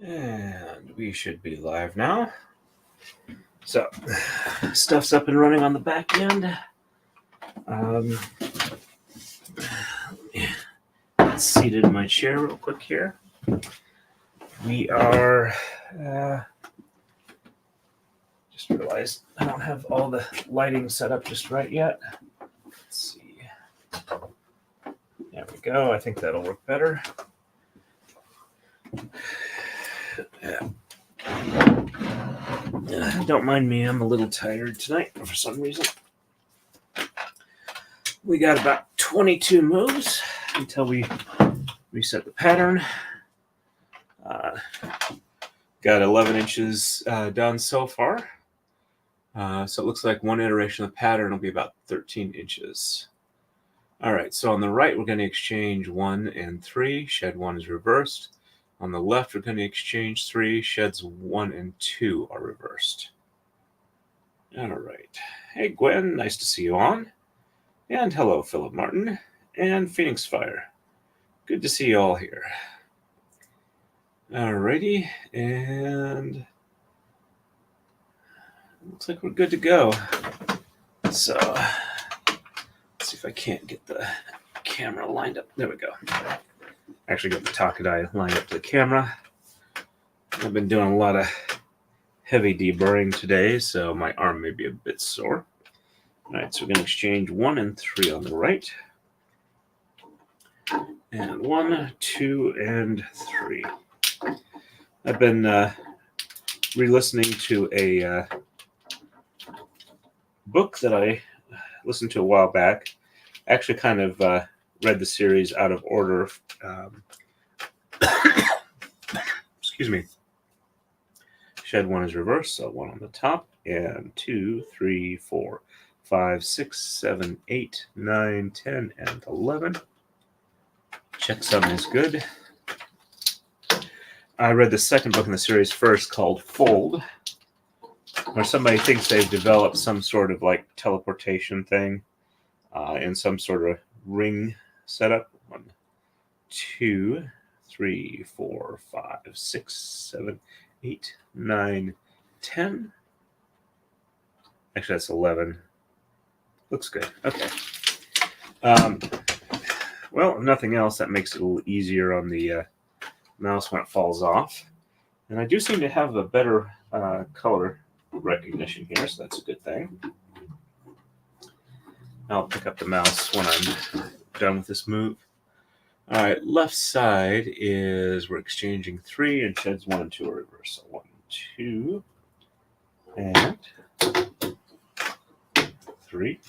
And we should be live now. So, stuff's up and running on the back end. Seated in my chair real quick here. We are, just realized I don't have all the lighting set up just right yet. Let's see. There we go. I think that'll work better. Yeah. Don't mind me, I'm a little tired tonight for some reason. We got about 22 moves until we reset the pattern. Got 11 inches done so far. So it looks like one iteration of the pattern will be about 13 inches. All right, so on the right, we're going to exchange 1 and 3. Shed 1 is reversed. On the left, we're going to exchange 3. Sheds 1 and 2 are reversed. All right. Hey, Gwen, nice to see you on. And hello, Philip Martin and Phoenix Fire. Good to see you all here. All righty, and looks like we're good to go. So, let's see if I can't get the camera lined up. There we go. Actually got the Taka-Dai lined up to the camera. I've been doing a lot of heavy deburring today, so my arm may be a bit sore. All right, so we're going to exchange 1 and 3 on the right. And 1, 2, and 3. I've been re-listening to a book that I listened to a while back. Actually kind of read the series out of order. Excuse me. Shed 1 is reversed, so 1 on the top, and 2, 3, 4, 5, 6, 7, 8, 9, 10, and 11. Checksum is good. I read the second book in the series first called Fold, where somebody thinks they've developed some sort of like teleportation thing in some sort of ring setup. 1, 2, 3, 4, 5, 6, 7, 8, 9, 10. Actually, that's 11. Looks good. Okay. Well, if nothing else, that makes it a little easier on the mouse when it falls off. And I do seem to have a better color recognition here, so that's a good thing. I'll pick up the mouse when I'm done with this move. All right, left side is we're exchanging 3, and sheds 1 and 2 are reversed. So 1, 2, and 3.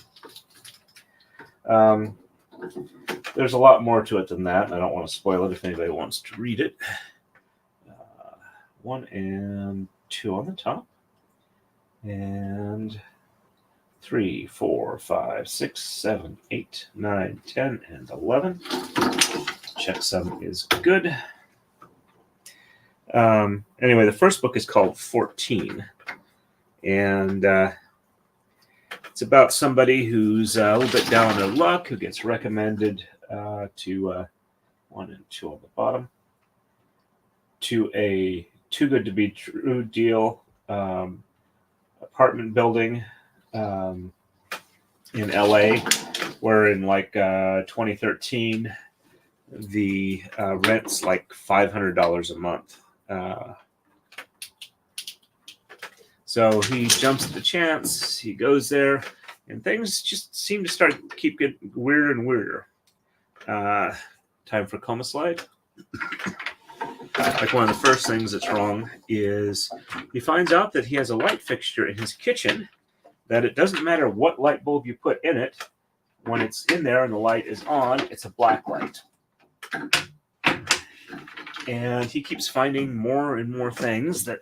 There's a lot more to it than that, and I don't want to spoil it if anybody wants to read it. 1 and 2 on the top, and 3, 4, 5, 6, 7, 8, 9, 10, and 11. Checksum is good. Anyway, the first book is called 14, and it's about somebody who's a little bit down on their luck, who gets recommended to 1 and 2 on the bottom, to a too good to be true deal apartment building in LA, where in like 2013 the rent's like $500 a month. So he jumps at the chance, he goes there, and things just seem to keep getting weirder and weirder. Time for coma slide. Like one of the first things that's wrong is he finds out that he has a light fixture in his kitchen, that it doesn't matter what light bulb you put in it, when it's in there and the light is on, it's a black light. And he keeps finding more and more things that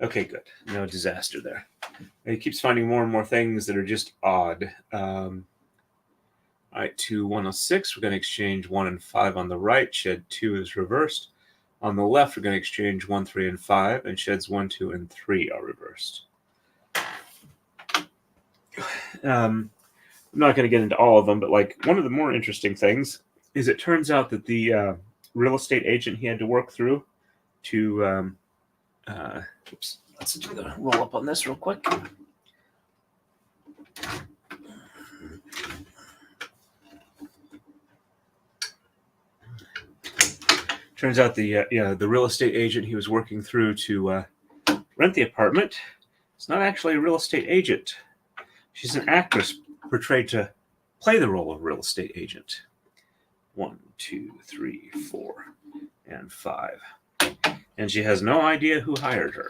okay, good. No disaster there. And he keeps finding more and more things that are just odd. All right, to 106, we're going to exchange 1 and 5 on the right. Shed 2 is reversed. On the left, we're going to exchange 1, 3, and 5, and sheds 1, 2, and 3 are reversed. I'm not going to get into all of them, but like one of the more interesting things is it turns out that the real estate agent he had to work through to oops, let's do the roll up on this real quick. Turns out the real estate agent he was working through to rent the apartment is not actually a real estate agent. She's an actress portrayed to play the role of real estate agent. 1, 2, 3, 4, and 5. And she has no idea who hired her.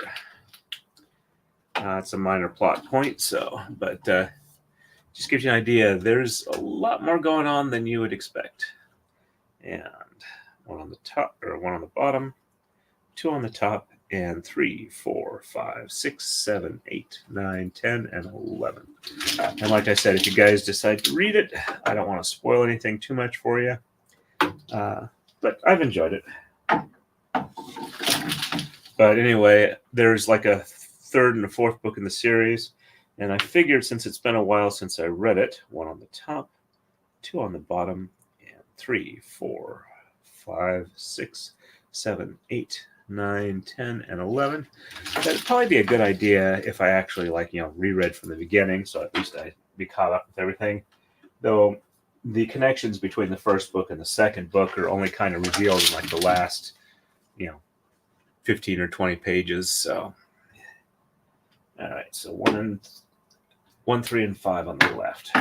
It's a minor plot point, but just gives you an idea. There's a lot more going on than you would expect. And one on the top, or one on the bottom, 2 on the top, and 3, 4, 5, 6, 7, 8, 9, 10, and 11. And like I said, if you guys decide to read it, I don't want to spoil anything too much for you. But I've enjoyed it. But anyway, there's like a 3rd and a 4th book in the series. And I figured since it's been a while since I read it, 1 on the top, 2 on the bottom, and 3, 4, 5, 6, 7, 8, 9, 10, and 11. That'd probably be a good idea if I actually reread from the beginning, so at least I'd be caught up with everything. Though the connections between the first book and the second book are only kind of revealed in like the last, 15 or 20 pages. So, all right. So 1, 3, and 5 on the left.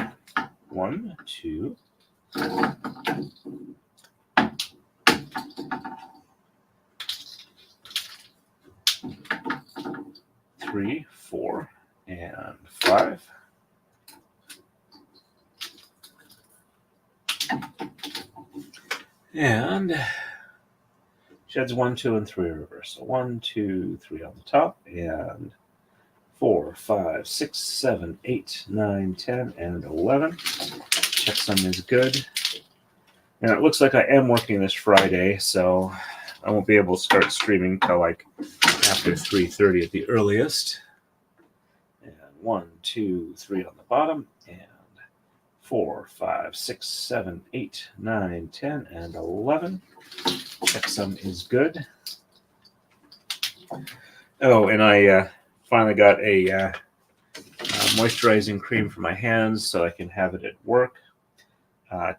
1, 2. 3, 4, and 5. And sheds 1, 2, and 3 reverse. So 1, 2, 3 on the top, and 4, 5, 6, 7, 8, 9, 10, and 11. Checksum is good. And it looks like I am working this Friday, so I won't be able to start streaming till like after 3:30 at the earliest. And 1, 2, 3 on the bottom, and 4, 5, 6, 7, 8, 9, 10, and 11. Checksum is good. Oh, and I finally got a moisturizing cream for my hands so I can have it at work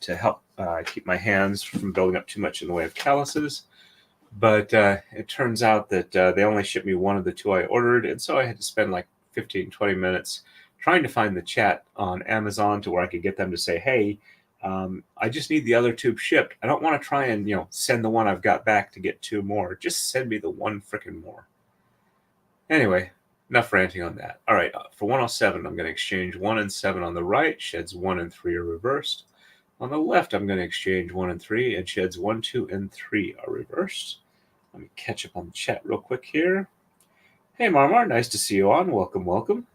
to help keep my hands from building up too much in the way of calluses. But it turns out that they only shipped me one of the 2 I ordered, and so I had to spend like 15, 20 minutes trying to find the chat on Amazon to where I could get them to say, hey, I just need the other tube shipped. I don't want to try and send the one I've got back to get 2 more. Just send me the one frickin' more. Anyway, enough ranting on that. All right, for 107, I'm going to exchange 1 and 7 on the right. Sheds 1 and 3 are reversed. On the left, I'm going to exchange 1 and 3, and sheds 1, 2, and 3 are reversed. Let me catch up on the chat real quick here. Hey, Marmar, nice to see you on. Welcome, welcome.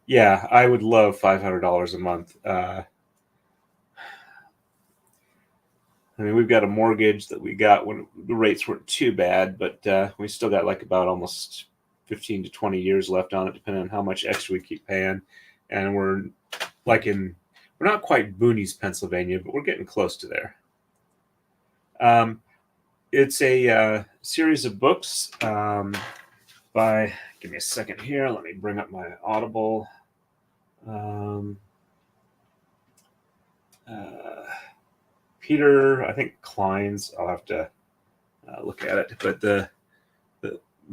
Yeah, I would love $500 a month. I mean, we've got a mortgage that we got when the rates weren't too bad, but we still got like about almost 15 to 20 years left on it, depending on how much extra we keep paying. And we're not quite boonies, Pennsylvania, but we're getting close to there. It's a series of books by, give me a second here. Let me bring up my Audible. Peter, I think Klein's. I'll have to look at it. But the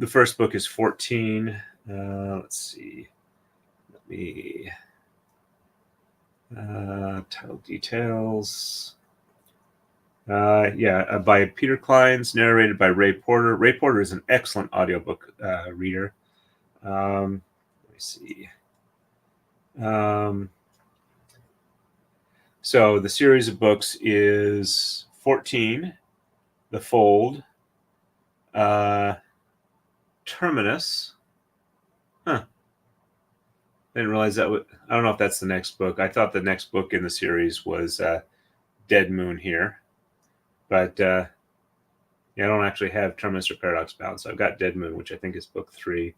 first book is 14. Let's see. Let me title details. By Peter Klein's, narrated by Ray Porter. Ray Porter is an excellent audiobook reader. Let me see. So the series of books is 14, The Fold, Terminus. Huh. Didn't realize that. I don't know if that's the next book. I thought the next book in the series was Dead Moon here. But I don't actually have Terminus or Paradox Bound, so I've got Dead Moon, which I think is book 3.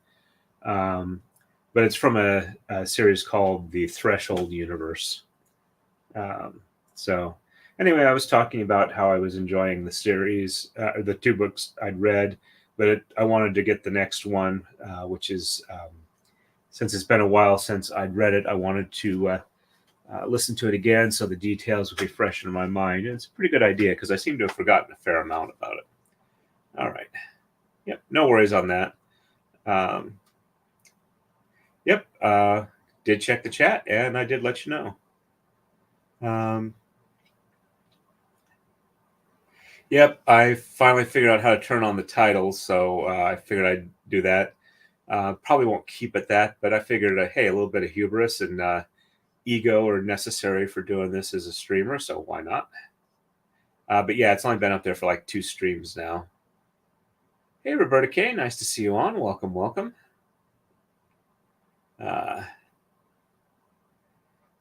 but it's from a series called the Threshold Universe. So anyway, I was talking about how I was enjoying the series, the 2 books I'd read, but I wanted to get the next one, which is, since it's been a while since I'd read it, I wanted to listen to it again so the details would be fresh in my mind. And it's a pretty good idea because I seem to have forgotten a fair amount about it. All right. Yep, no worries on that. Yep, did check the chat, and I did let you know. Yep, I finally figured out how to turn on the titles, so I figured I'd do that. Probably won't keep it that, but I figured, hey, a little bit of hubris and ego are necessary for doing this as a streamer, so why not? But yeah, it's only been up there for like 2 streams now. Hey, Roberta K, nice to see you on. Welcome, welcome.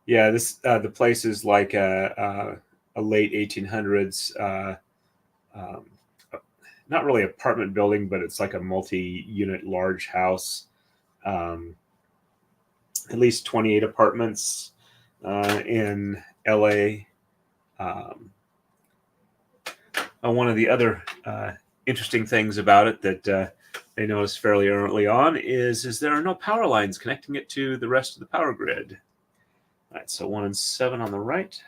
Yeah, this the place is like a late 1800s, not really apartment building, but it's like a multi-unit large house. At least 28 apartments in LA. One of the other interesting things about it that I noticed fairly early on is there are no power lines connecting it to the rest of the power grid. All right, so 1 and 7 on the right.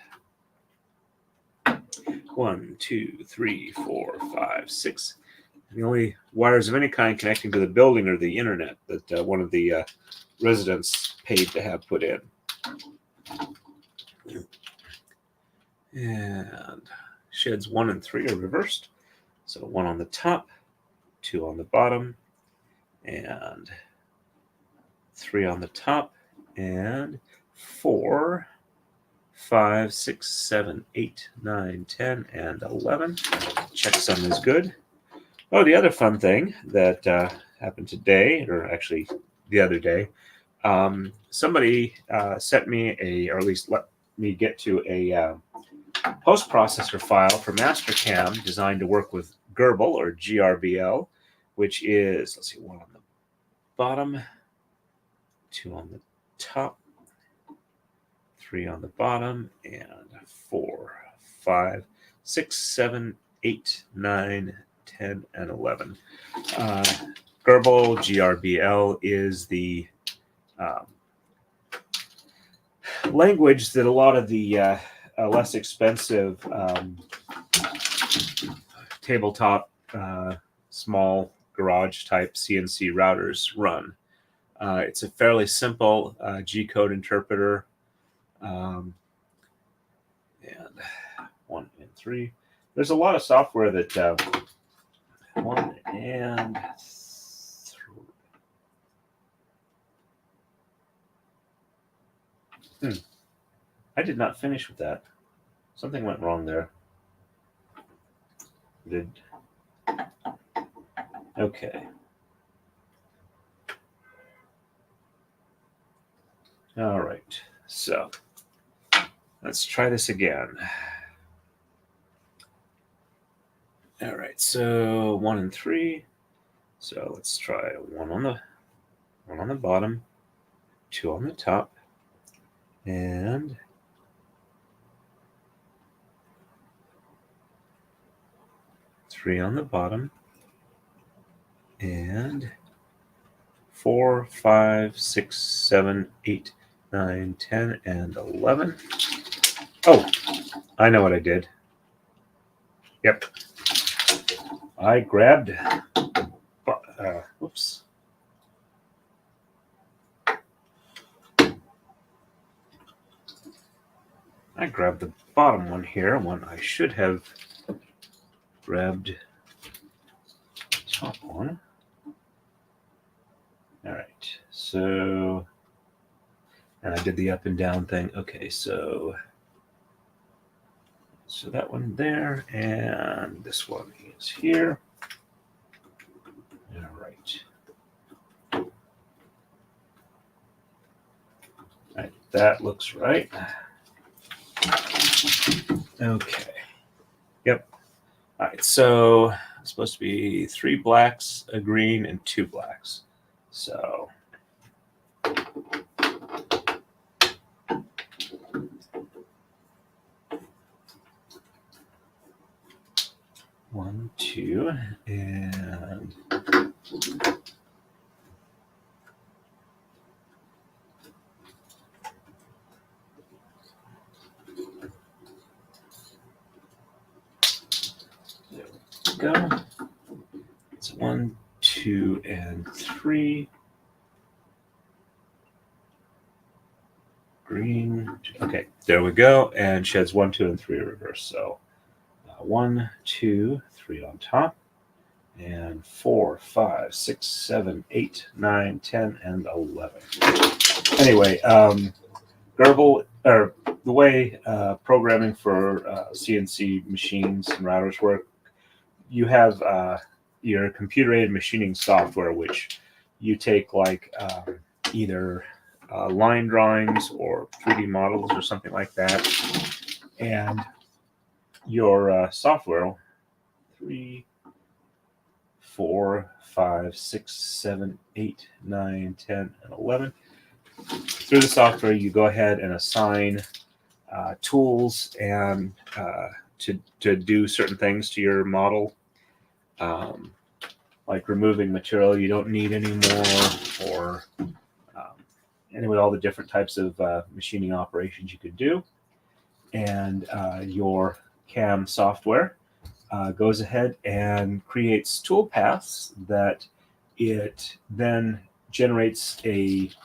1, 2, 3, 4, 5, 6. The only wires of any kind connecting to the building are the internet that one of the residents paid to have put in. And sheds 1 and 3 are reversed. So 1 on the top, 2 on the bottom, and 3 on the top, and 4, 5, 6, 7, 8, 9, 10, and 11. Checksum is good. Oh, the other fun thing that happened today, or actually the other day, somebody sent me or at least let me get to a post-processor file for Mastercam designed to work with Gerbil, or GRBL, which is, let's see, 1 on the bottom, 2 on the top, 3 on the bottom, and 4, 5, 6, 7, 8, 9, 10, and 11. Gerbil GRBL is the language that a lot of the less expensive tabletop small garage type CNC routers run. It's a fairly simple G-code interpreter. And 1 and 3. There's a lot of software that 1 and 3. I did not finish with that. Something went wrong there. Okay. All right. So let's try this again. All right. So 1 and 3. So let's try 1 on the bottom, 2 on the top, and 3 on the bottom, and 4, 5, 6, 7, 8, 9, 10, and 11. Oh, I know what I did. Yep. I grabbed, whoops. I grabbed the bottom one here when I should have grabbed the top one. All right, so, and I did the up and down thing. Okay, so that one there, and this one is here. All right. All right, that looks right. Okay. Yep. All right, so it's supposed to be 3 blacks, a green, and 2 blacks. So, all 2, and there we go. It's 1, 2, and 3. Green. Okay, there we go. And sheds 1, 2, and 3 reverse. So 1, 2, 3 on top, and 4, 5, 6, 7, 8, 9, 10, and 11. Anyway, Gerbil, or the way programming for CNC machines and routers work, you have your computer-aided machining software, which you take like either line drawings or 3D models or something like that, and your software 3, 4, 5, 6, 7, 8, 9, 10, and 11. Through the software, you go ahead and assign tools and to do certain things to your model, like removing material you don't need anymore, or anyway, all the different types of machining operations you could do. And your CAM software goes ahead and creates tool paths that it then generates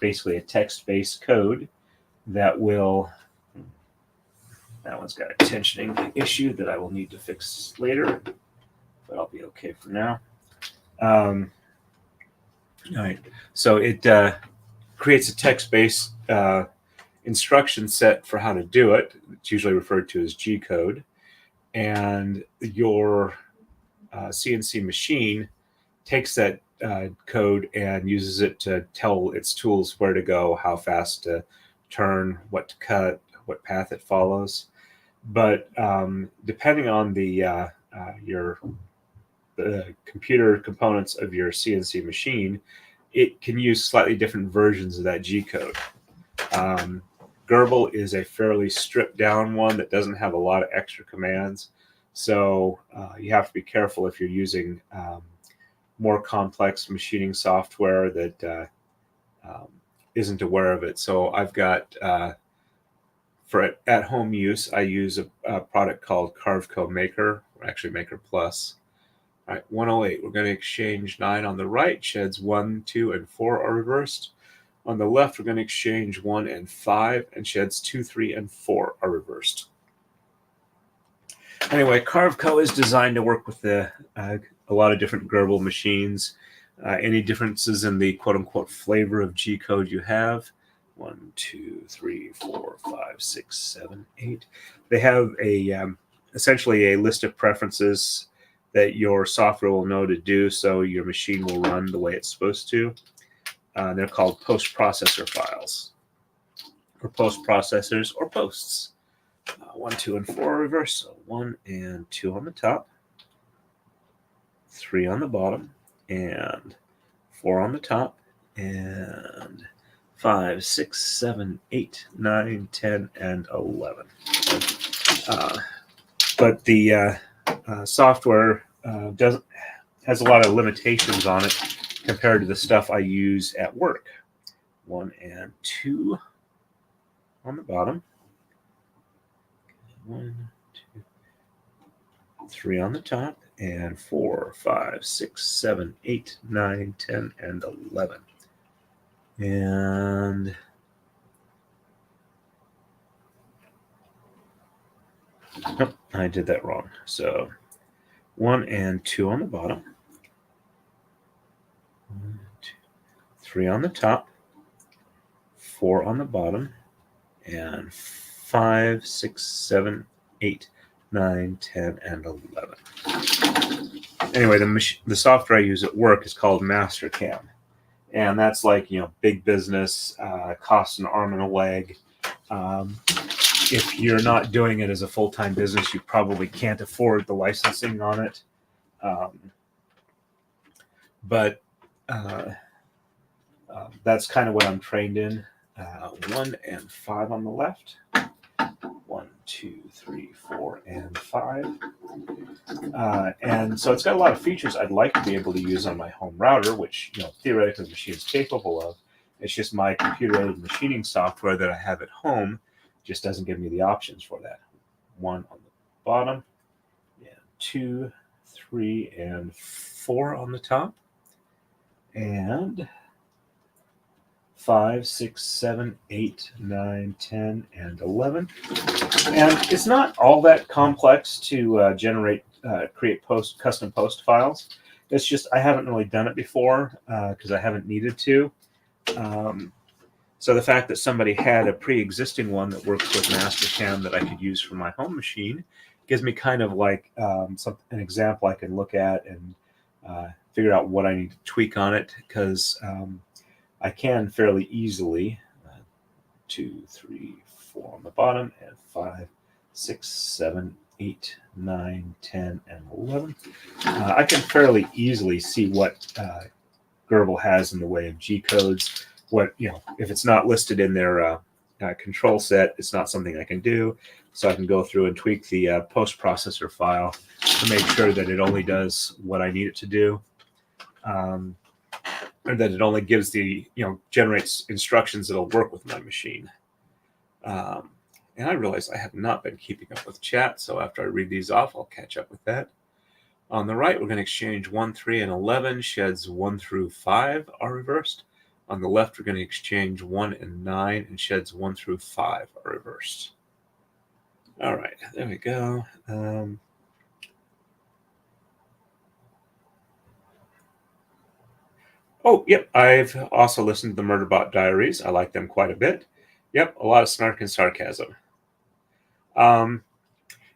basically a text-based code that will. That one's got a tensioning issue that I will need to fix later, but I'll be okay for now. All right, so it creates a text-based instruction set for how to do it. It's usually referred to as G code, and your CNC machine takes that code and uses it to tell its tools where to go, how fast to turn, what to cut, what path it follows. But depending on the computer components of your CNC machine, it can use slightly different versions of that G code. Gerbil is a fairly stripped down one that doesn't have a lot of extra commands. So you have to be careful if you're using more complex machining software that isn't aware of it. So I've got, for at-home use, I use a product called Carveco Maker, or actually Maker Plus. All right, 108, we're going to exchange 9 on the right. Sheds 1, 2, and 4 are reversed. On the left, we're going to exchange 1 and 5, and sheds 2, 3, and 4 are reversed. Anyway, Carveco is designed to work with a lot of different Gerbil machines. Any differences in the quote-unquote flavor of G code you have? 1, 2, 3, 4, 5, 6, 7, 8. They have essentially a list of preferences that your software will know to do, so your machine will run the way it's supposed to. They're called post-processor files, or post-processors, or posts. 1, 2, and 4 are reversed. So 1 and 2 on the top, 3 on the bottom, and 4 on the top, and 5, 6, 7, 8, 9, 10, and 11. But the software has a lot of limitations on it compared to the stuff I use at work. 1 and 2 on the bottom. 1, 2, 3 on the top, and 4, 5, 6, 7, 8, 9, 10, and 11. And nope, I did that wrong. So 1 and 2 on the bottom. 1, 2, 3 on the top, 4 on the bottom, and 5, 6, 7, 8, 9, 10, and 11. Anyway, the software I use at work is called Mastercam. And that's like, big business, costs an arm and a leg. If you're not doing it as a full-time business, you probably can't afford the licensing on it. But that's kind of what I'm trained in. 1 and 5 on the left. 1, 2, 3, 4, and 5. And so it's got a lot of features I'd like to be able to use on my home router, which theoretically the machine is capable of. It's just my computer-aided machining software that I have at home just doesn't give me the options for that. 1 on the bottom, and 2, 3, and 4 on the top, and 5, 6, 7, 8, 9, 10, and 11. And it's not all that complex to create custom post files. It's just I haven't really done it before because I haven't needed to. So the fact that somebody had a pre-existing one that works with Mastercam that I could use for my home machine gives me kind of like an example I can look at and figure out what I need to tweak on it, because I can fairly easily 2, 3, 4 on the bottom, and 5, 6, 7, 8, 9, 10, and 11. I can fairly easily see what Gerbil has in the way of G codes. What if it's not listed in their control set, it's not something I can do. So I can go through and tweak the post processor file to make sure that it only does what I need it to do. Or that it only gives generates instructions that'll work with my machine. And I realize I have not been keeping up with chat, so after I read these off, I'll catch up with that. On the right, we're going to exchange 1, 3, and 11. Sheds 1 through 5 are reversed. On the left, we're going to exchange 1 and 9, and sheds 1 through 5 are reversed. All right, there we go. Oh, yep, I've also listened to the Murderbot Diaries. I like them quite a bit. Yep, a lot of snark and sarcasm.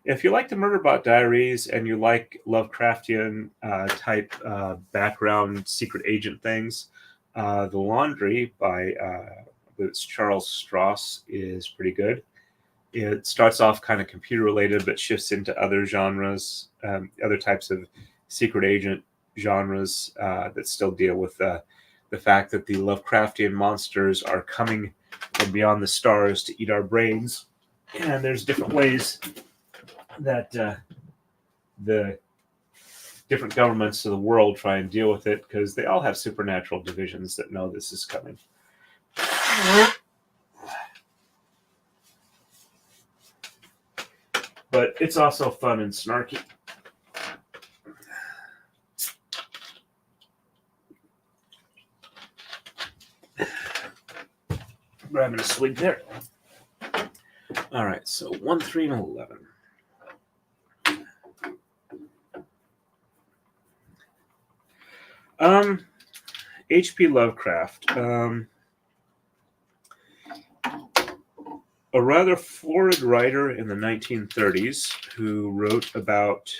If you like the Murderbot Diaries and you like Lovecraftian type background secret agent things, The Laundry by it's Charles Stross is pretty good. It starts off kind of computer related, but shifts into other genres, other types of secret agent genres that still deal with the fact that the Lovecraftian monsters are coming from beyond the stars to eat our brains. And there's different ways that the different governments of the world try and deal with it, because they all have supernatural divisions that know this is coming. But it's also fun and snarky. Grabbing a swig there. All right, so 1, 3, and 11. H.P. Lovecraft. A rather florid writer in the 1930s who wrote about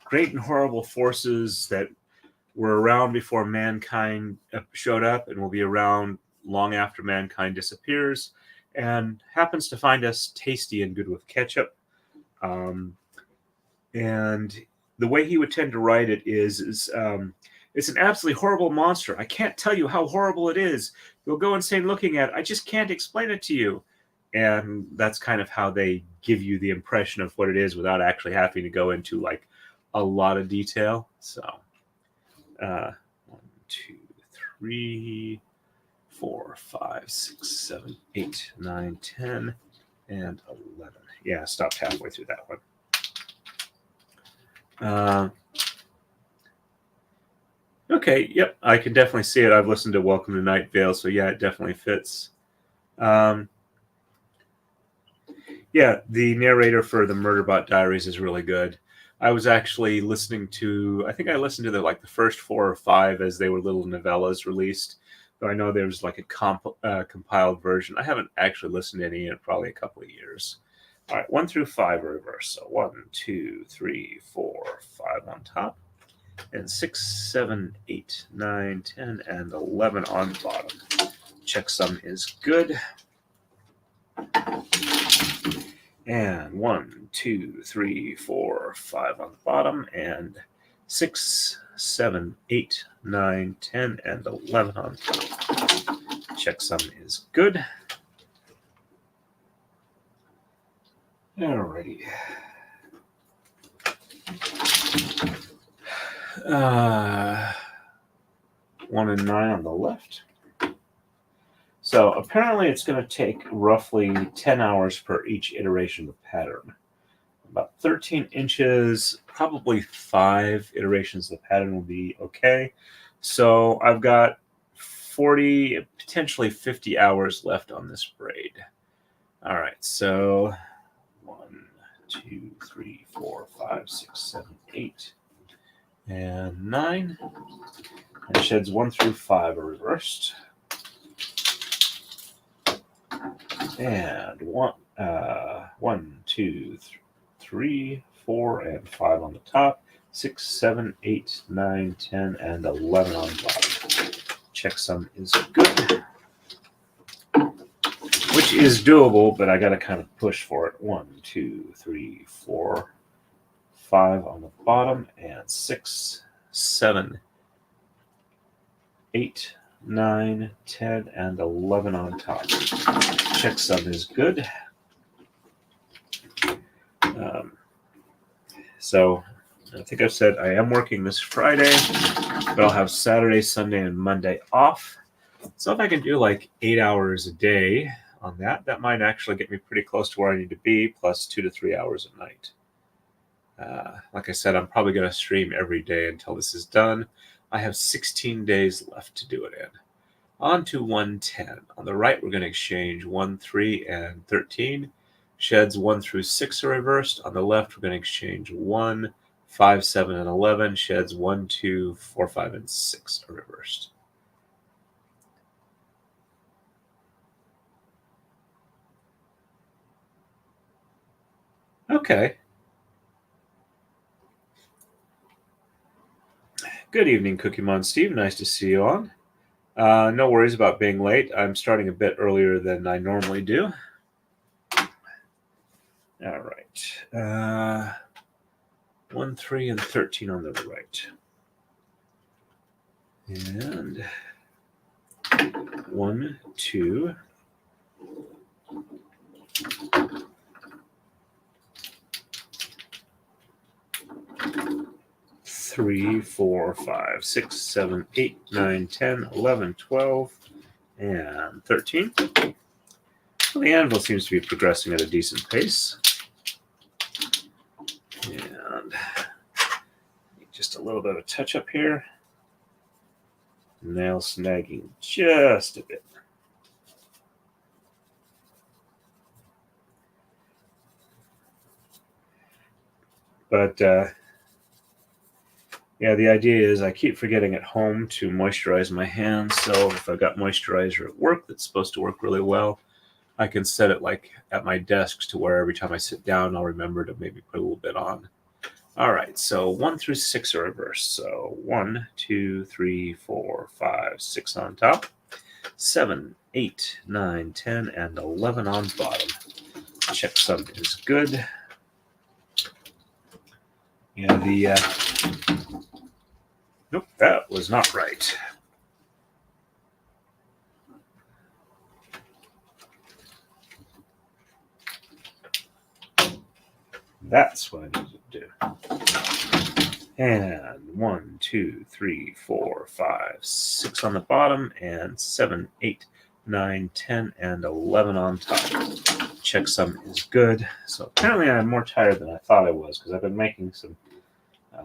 great and horrible forces that were around before mankind showed up and will be around long after mankind disappears, and happens to find us tasty and good with ketchup. And the way he would tend to write it is it's an absolutely horrible monster. I can't tell you how horrible it is. You'll go insane looking at it. I just can't explain it to you. And that's kind of how they give you the impression of what it is without actually having to go into like a lot of detail. So 1, 2, 3, 4, 5, 6, 7, 8, 9, 10, and 11. Yeah, I stopped halfway through that one. Okay, yep, I can definitely see it. I've listened to Welcome to Night Vale, so yeah, it definitely fits. Yeah, the narrator for the Murderbot Diaries is really good. I was actually listening to, I think I listened to the first 4 or 5 as they were little novellas released. Though I know there's like a compiled version. I haven't actually listened to any in probably a couple of years. All right, 1 through 5 are reversed. So 1, 2, 3, 4, 5 on top, and 6, 7, 8, 9, 10, and 11 on bottom. Checksum is good. And 1, 2, 3, 4, 5 on the bottom, and 6, 7, 8, 9, 10, and 11 on top. Checksum is good. Alrighty. 1 and 9 on the left. So apparently it's going to take roughly 10 hours per each iteration of the pattern. About 13 inches, probably 5 iterations of the pattern will be okay. So I've got 40, potentially 50 hours left on this braid. All right, so 1, 2, 3, 4, 5, 6, 7, 8, and 9. And sheds 1 through 5 are reversed. And 1, 2, 3, 4, and 5 on the top. 6, 7, 8, 9, 10, and 11 on the bottom. Checksum is good, which is doable, but I got to kind of push for it. 1, 2, 3, 4, 5 on the bottom, and 6, 7, 8, 9, 10, and 11 on top. Checksum is good. So I think I've said I am working this Friday, but I'll have Saturday, Sunday, and Monday off. So if I can do like 8 hours a day on that, that might actually get me pretty close to where I need to be, plus 2 to 3 hours a night. Like I said, I'm probably going to stream every day until this is done. I have 16 days left to do it in. On to 110. On the right, we're going to exchange 1, 3, and 13. Sheds 1 through 6 are reversed. On the left, we're going to exchange 1, 5, 7, and 11. Sheds 1, 2, 4, 5, and 6 are reversed. Okay. Good evening, Cookie Steve. Nice to see you on. No worries about being late. I'm starting a bit earlier than I normally do. All right. 1, 3, and 13 on the right. And 1, 2. 3, 4, 5, 6, 7, 8, 9, 10, 11, 12, and 13. Well, the anvil seems to be progressing at a decent pace. And just a little bit of a touch up here. Nail snagging just a bit. But yeah, the idea is I keep forgetting at home to moisturize my hands. So if I've got moisturizer at work that's supposed to work really well, I can set it like at my desk to where every time I sit down, I'll remember to maybe put a little bit on. All right, so 1 through 6 are reversed. So 1, 2, 3, 4, 5, 6 on top. 7, 8, 9, 10, and 11 on bottom. Checksum is good. And nope, that was not right. That's what I need to do. And 1, 2, 3, 4, 5, 6 on the bottom, and 7, 8, 9, 10, and 11 on top. Checksum is good. So apparently I'm more tired than I thought I was because I've been making some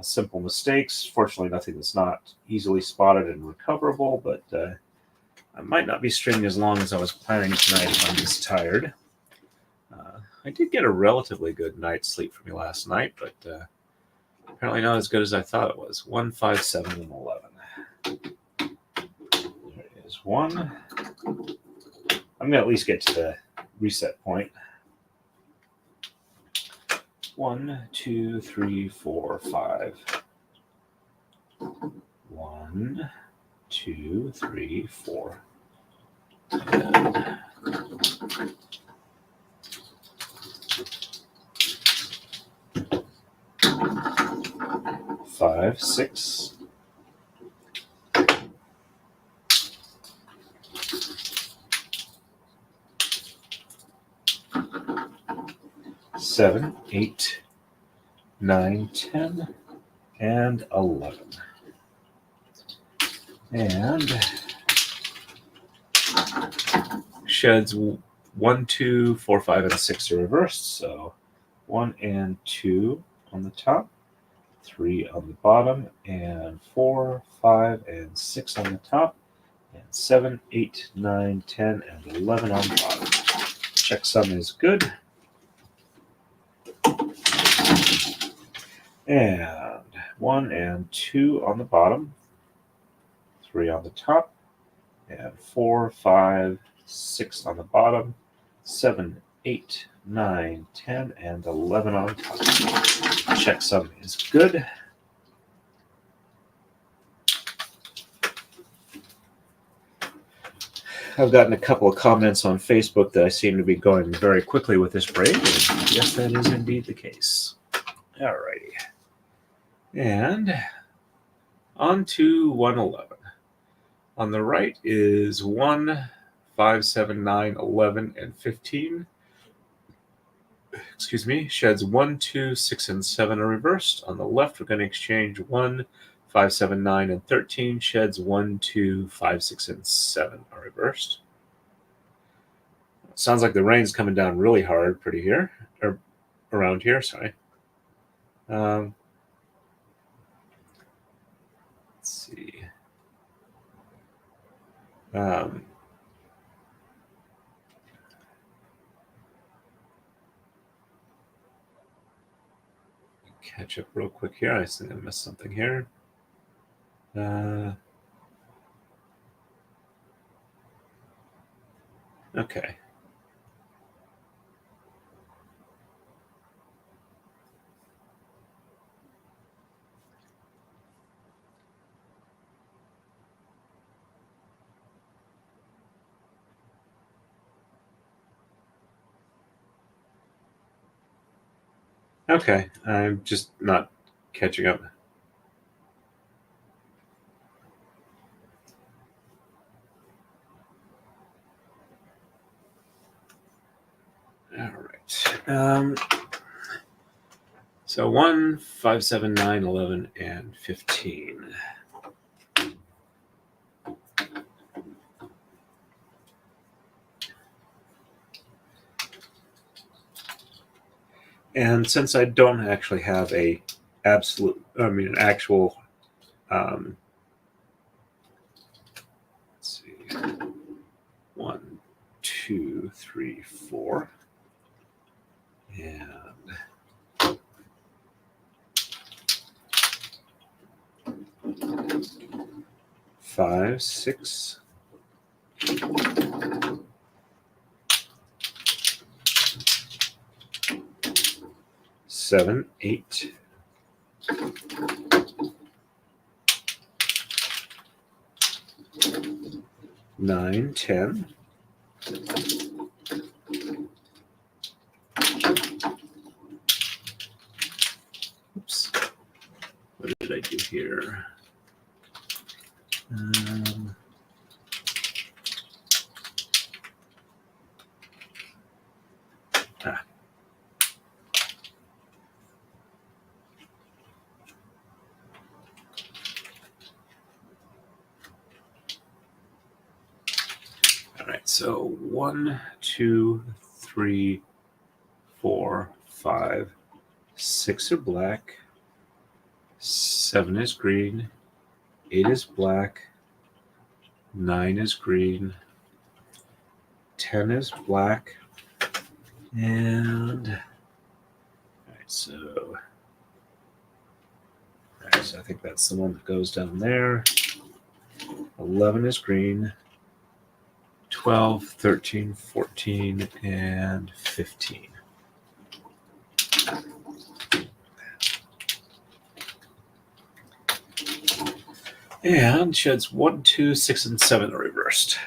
simple mistakes. Fortunately, nothing that's not easily spotted and recoverable, but I might not be streaming as long as I was planning tonight if I'm just tired. I did get a relatively good night's sleep from me last night, but apparently not as good as I thought it was. 1, 5, 7, and 11. There is 1. I'm going to at least get to the reset point. 1, 2, 3, 4, 5. 1, 2, 3, 4. And 5, 6. 7, 8, 9, 10, and 11. And sheds 1, 2, 4, 5, and 6 are reversed. So 1 and 2 on the top, 3 on the bottom, and 4, 5, and 6 on the top, and 7, 8, 9, 10, and 11 on the bottom. Checksum is good. And 1 and 2 on the bottom, 3 on the top, and 4, 5, 6 on the bottom, 7, 8, 9, 10, and 11 on top. Checksum is good. I've gotten a couple of comments on Facebook that I seem to be going very quickly with this braid. And yes, that is indeed the case. Alrighty. And on to 111. On the right is 1, 5, 7, 9, 11, and 15. Excuse me. Sheds 1, 2, 6, and 7 are reversed. On the left, we're going to exchange 1, 5, 7, 9, and 13. Sheds 1, 2, 5, 6, and 7 are reversed. Sounds like the rain's coming down really hard pretty here, or around here, sorry. Let's see. Catch up real quick here. I think I missed something here. Okay. Okay, I'm just not catching up. All right. So 1, 5, 7, 9, 11, and 15. And since I don't actually have an actual, let's see, 1, 2, 3, 4, and 5, 6, 7, 8, 9, 10, oops, what did I do here? All right, so 1, 2, 3, 4, 5, 6 are black, 7 is green, 8 is black, 9 is green, 10 is black, and all right, so I think that's the one that goes down there. 11 is green, 12, 13, 14, and 15. And sheds 1, 2, 6, and 7 are reversed.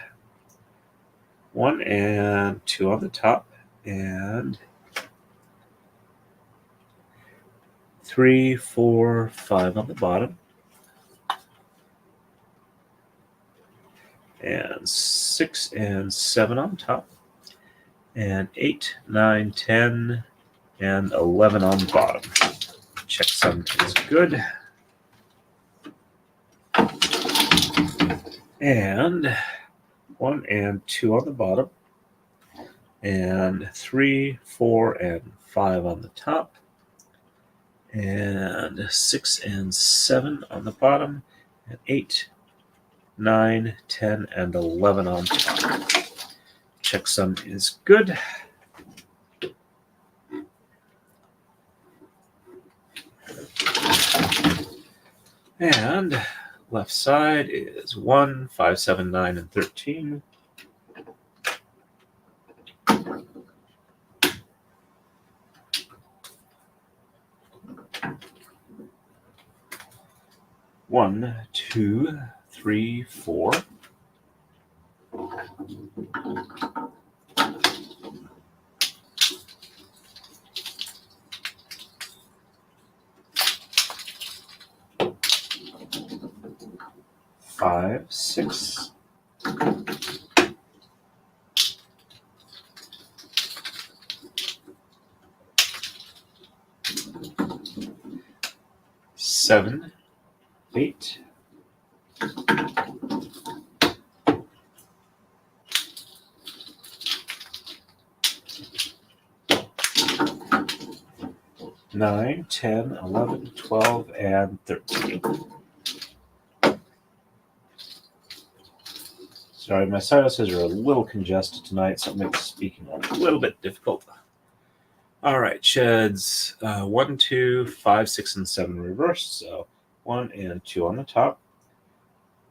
1 and 2 on the top, and 3, 4, 5 on the bottom, and 6 and 7 on top, and 8, 9, 10, and 11 on the bottom. checksum is good. And 1 and 2 on the bottom. And 3, 4, and 5 on the top. And 6 and 7 on the bottom. And 8, 9, 10, and 11 on top. Checksum is good. And left side is 1, 5, 7, 9, and 13. One, 2, 3, 4. Five, 6. Seven, 8. Nine, 10, 11, 12, and 13. Sorry, my sinuses are a little congested tonight, so it makes speaking a little bit difficult. All right, sheds 1, 2, 5, 6, and 7 reversed. So 1 and 2 on the top,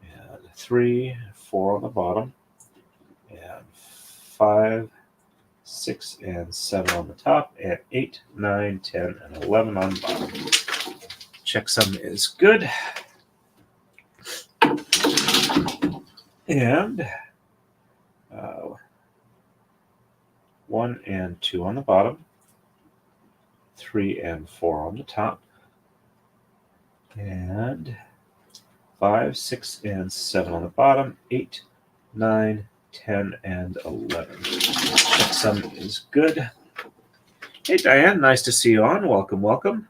and 3, 4 on the bottom, and 5, 6, and 7 on the top, and 8, 9, 10, and 11 on the bottom. Checksum is good. And 1 and 2 on the bottom, 3 and 4 on the top, and 5, 6, and 7 on the bottom, 8, 9, 10, and 11. Checksum is good. Hey, Diane, nice to see you on. Welcome, welcome.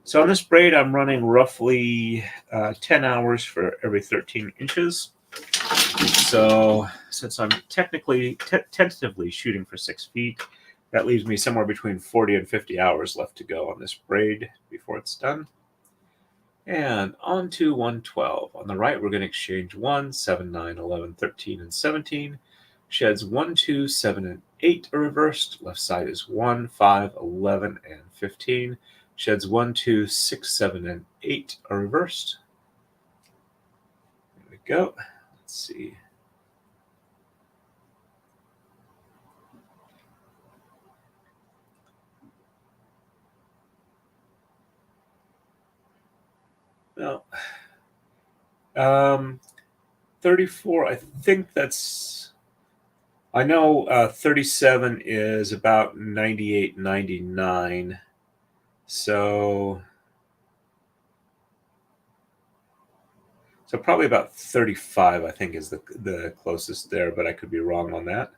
So on this braid, I'm running roughly 10 hours for every 13 inches. So since I'm tentatively shooting for 6 feet, that leaves me somewhere between 40 and 50 hours left to go on this braid before it's done. And on to 112. On the right, we're going to exchange 1, 7, 9, 11, 13, and 17. Sheds 1, 2, 7, and 8 are reversed. Left side is 1, 5, 11, and 15. Sheds 1, 2, 6, 7, and 8 are reversed. There we go. Let's see. Well, 34, I think that's, I know 37 is about 98, 99. So probably about 35, I think, is the closest there, but I could be wrong on that.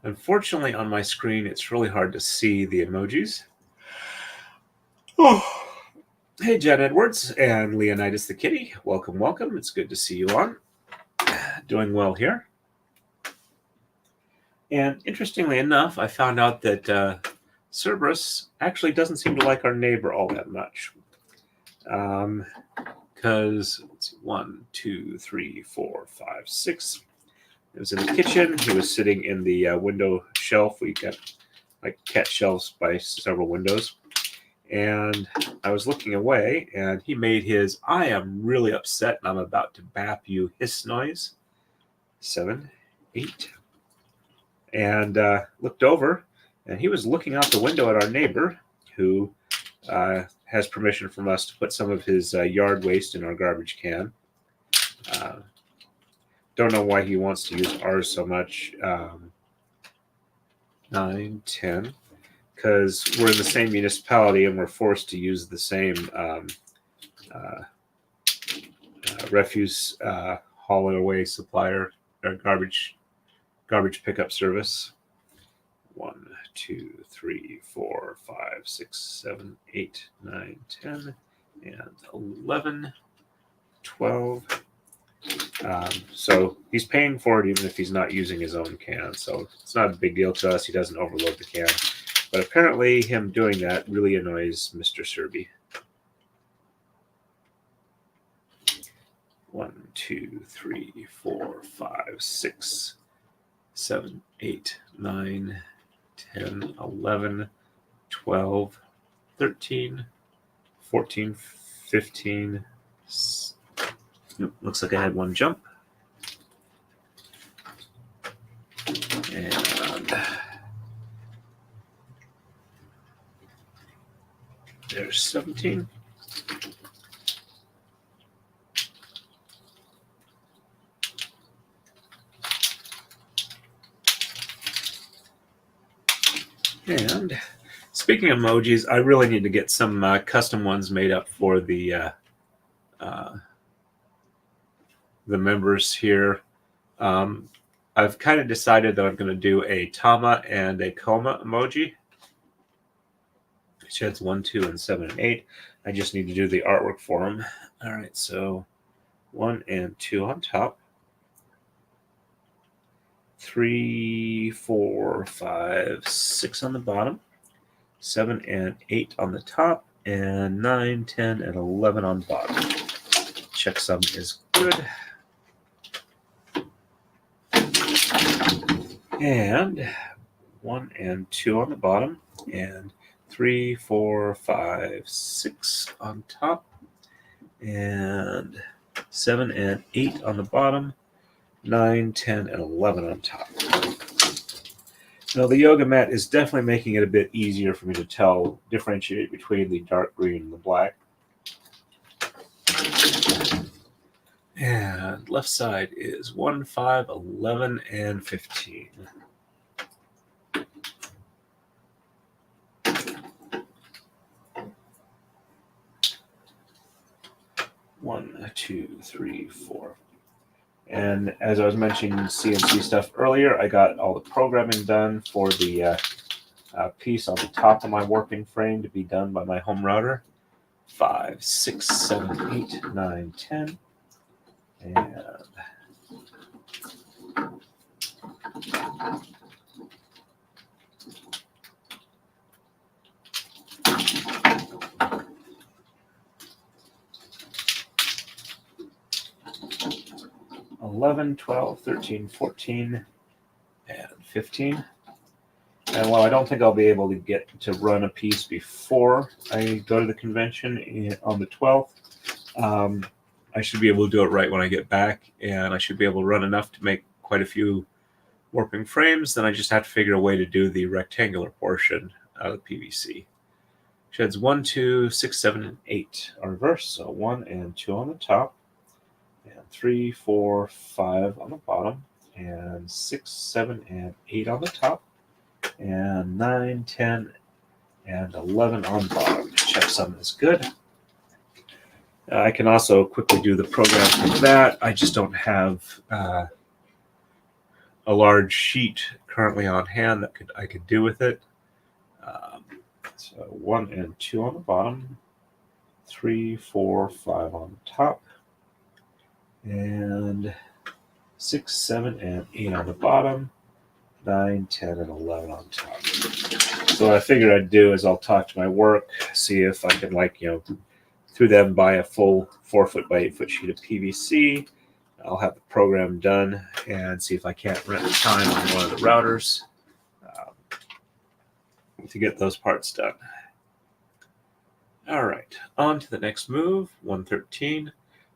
Unfortunately, on my screen, it's really hard to see the emojis. Oh. Hey, Jen Edwards and Leonidas the Kitty. Welcome, welcome. It's good to see you on. Doing well here. And interestingly enough, I found out that Cerberus actually doesn't seem to like our neighbor all that much. Because, let's see, 1, 2, 3, 4, 5, 6. It was in the kitchen. He was sitting in the window shelf. We got like cat shelves by several windows. And I was looking away, and he made his "I am really upset and I'm about to bap you" hiss noise. 7, 8. And looked over, and he was looking out the window at our neighbor, who has permission from us to put some of his yard waste in our garbage can. Don't know why he wants to use ours so much. 9, 10. Because we're in the same municipality and we're forced to use the same refuse hauler away supplier or garbage pickup service. 1, 2, 3, 4, 5, 6, 7, 8, 9, 10, and 11, 12. So he's paying for it even if he's not using his own can. So it's not a big deal to us. He doesn't overload the can. But apparently him doing that really annoys Mr. Serby. 1, 2, 3, 4, 5, 6, 7, 8, 9, 10, 11, 12, 13, 14, 15. Looks like I had one jump. And there's 17. And speaking of emojis, I really need to get some custom ones made up for the members here. I've kind of decided that I'm going to do a Tama and a Koma emoji. Sheds 1, 2, and 7, and 8. I just need to do the artwork for them. All right, so 1 and 2 on top. 3, 4, 5, 6 on the bottom. 7 and 8 on the top. And 9, 10, and 11 on the bottom. Checksum is good. And 1 and 2 on the bottom. And 3, 4, 5, 6 on top. And 7 and 8 on the bottom. 9, 10, and 11 on top. Now the yoga mat is definitely making it a bit easier for me to differentiate between the dark green and the black. And left side is 1, 5, 11, and 15. One, 2, 3, 4. And as I was mentioning CNC stuff earlier, I got all the programming done for the piece on the top of my warping frame to be done by my home router. 5, 6, 7, 8, 9, 10. And 11, 12, 13, 14, and 15. And while I don't think I'll be able to get to run a piece before I go to the convention on the 12th, I should be able to do it right when I get back, and I should be able to run enough to make quite a few warping frames. Then I just have to figure a way to do the rectangular portion out of the PVC. Sheds 1, 2, 6, 7, and 8 are reversed. So 1 and 2 on the top, and 3, 4, 5 on the bottom, and 6, 7, and 8 on the top, and 9, 10, and 11 on the bottom. Checksum is good. I can also quickly do the program for that. I just don't have a large sheet currently on hand that I could do with it. So 1 and 2 on the bottom, 3, 4, 5 on the top, and 6, 7, and 8 on the bottom, 9, 10, and 11 on top. So what I figured I'd do is I'll talk to my work, see if I can, through them buy a full 4-foot by 8-foot sheet of PVC. I'll have the program done and see if I can't rent time on one of the routers to get those parts done. All right, on to the next move, 113.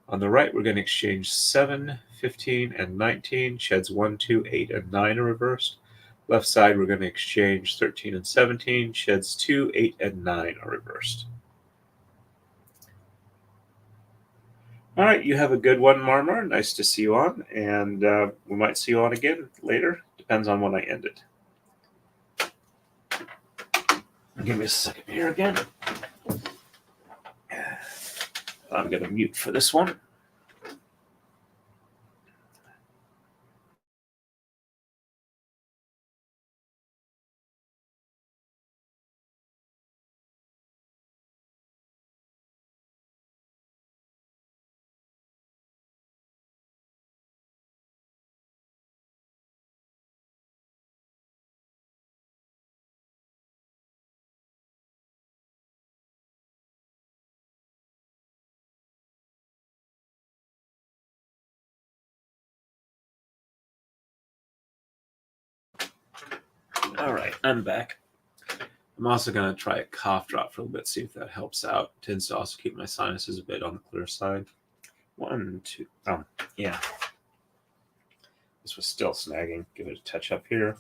On the right, we're going to exchange 7, 15, and 19. Sheds 1, 2, 8, and 9 are reversed. Left side, we're going to exchange 13 and 17. Sheds 2, 8, and 9 are reversed. All right, you have a good one, Marmar. Nice to see you on, and we might see you on again later. Depends on when I end it. Give me a second here again. I'm going to mute for this one. All right, I'm back. I'm also going to try a cough drop for a little bit, see if that helps out. It tends to also keep my sinuses a bit on the clear side. 1, 2. Oh, yeah. This was still snagging. Give it a touch up here.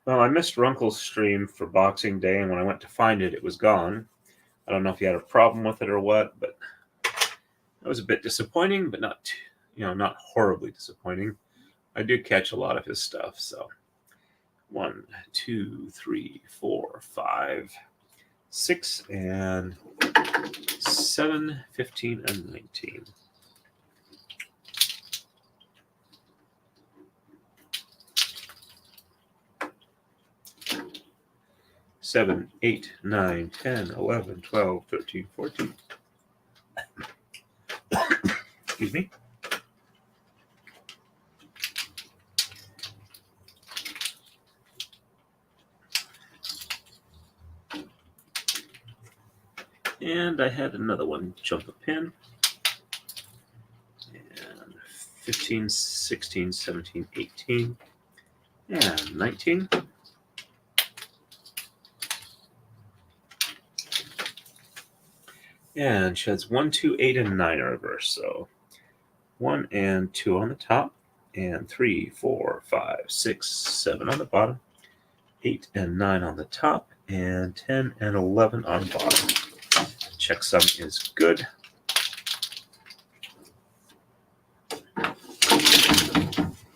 Well, I missed Runkle's stream for Boxing Day, and when I went to find it, it was gone. I don't know if he had a problem with it or what, but it was a bit disappointing, but not, not horribly disappointing. I do catch a lot of his stuff, so 1, 2, 3, 4, 5, 6, and 7, 15, and 19. Seven, 8, 9, 10, 11, 12, 13, 14. Excuse me. And I had another one jump a pin. And 15, 16, 17, 18, and 19. And sheds 1, 2, 8, and 9 are reversed. So 1 and 2 on the top, and 3, 4, 5, 6, 7 on the bottom, 8 and 9 on the top, and 10 and 11 on the bottom. Checksum is good.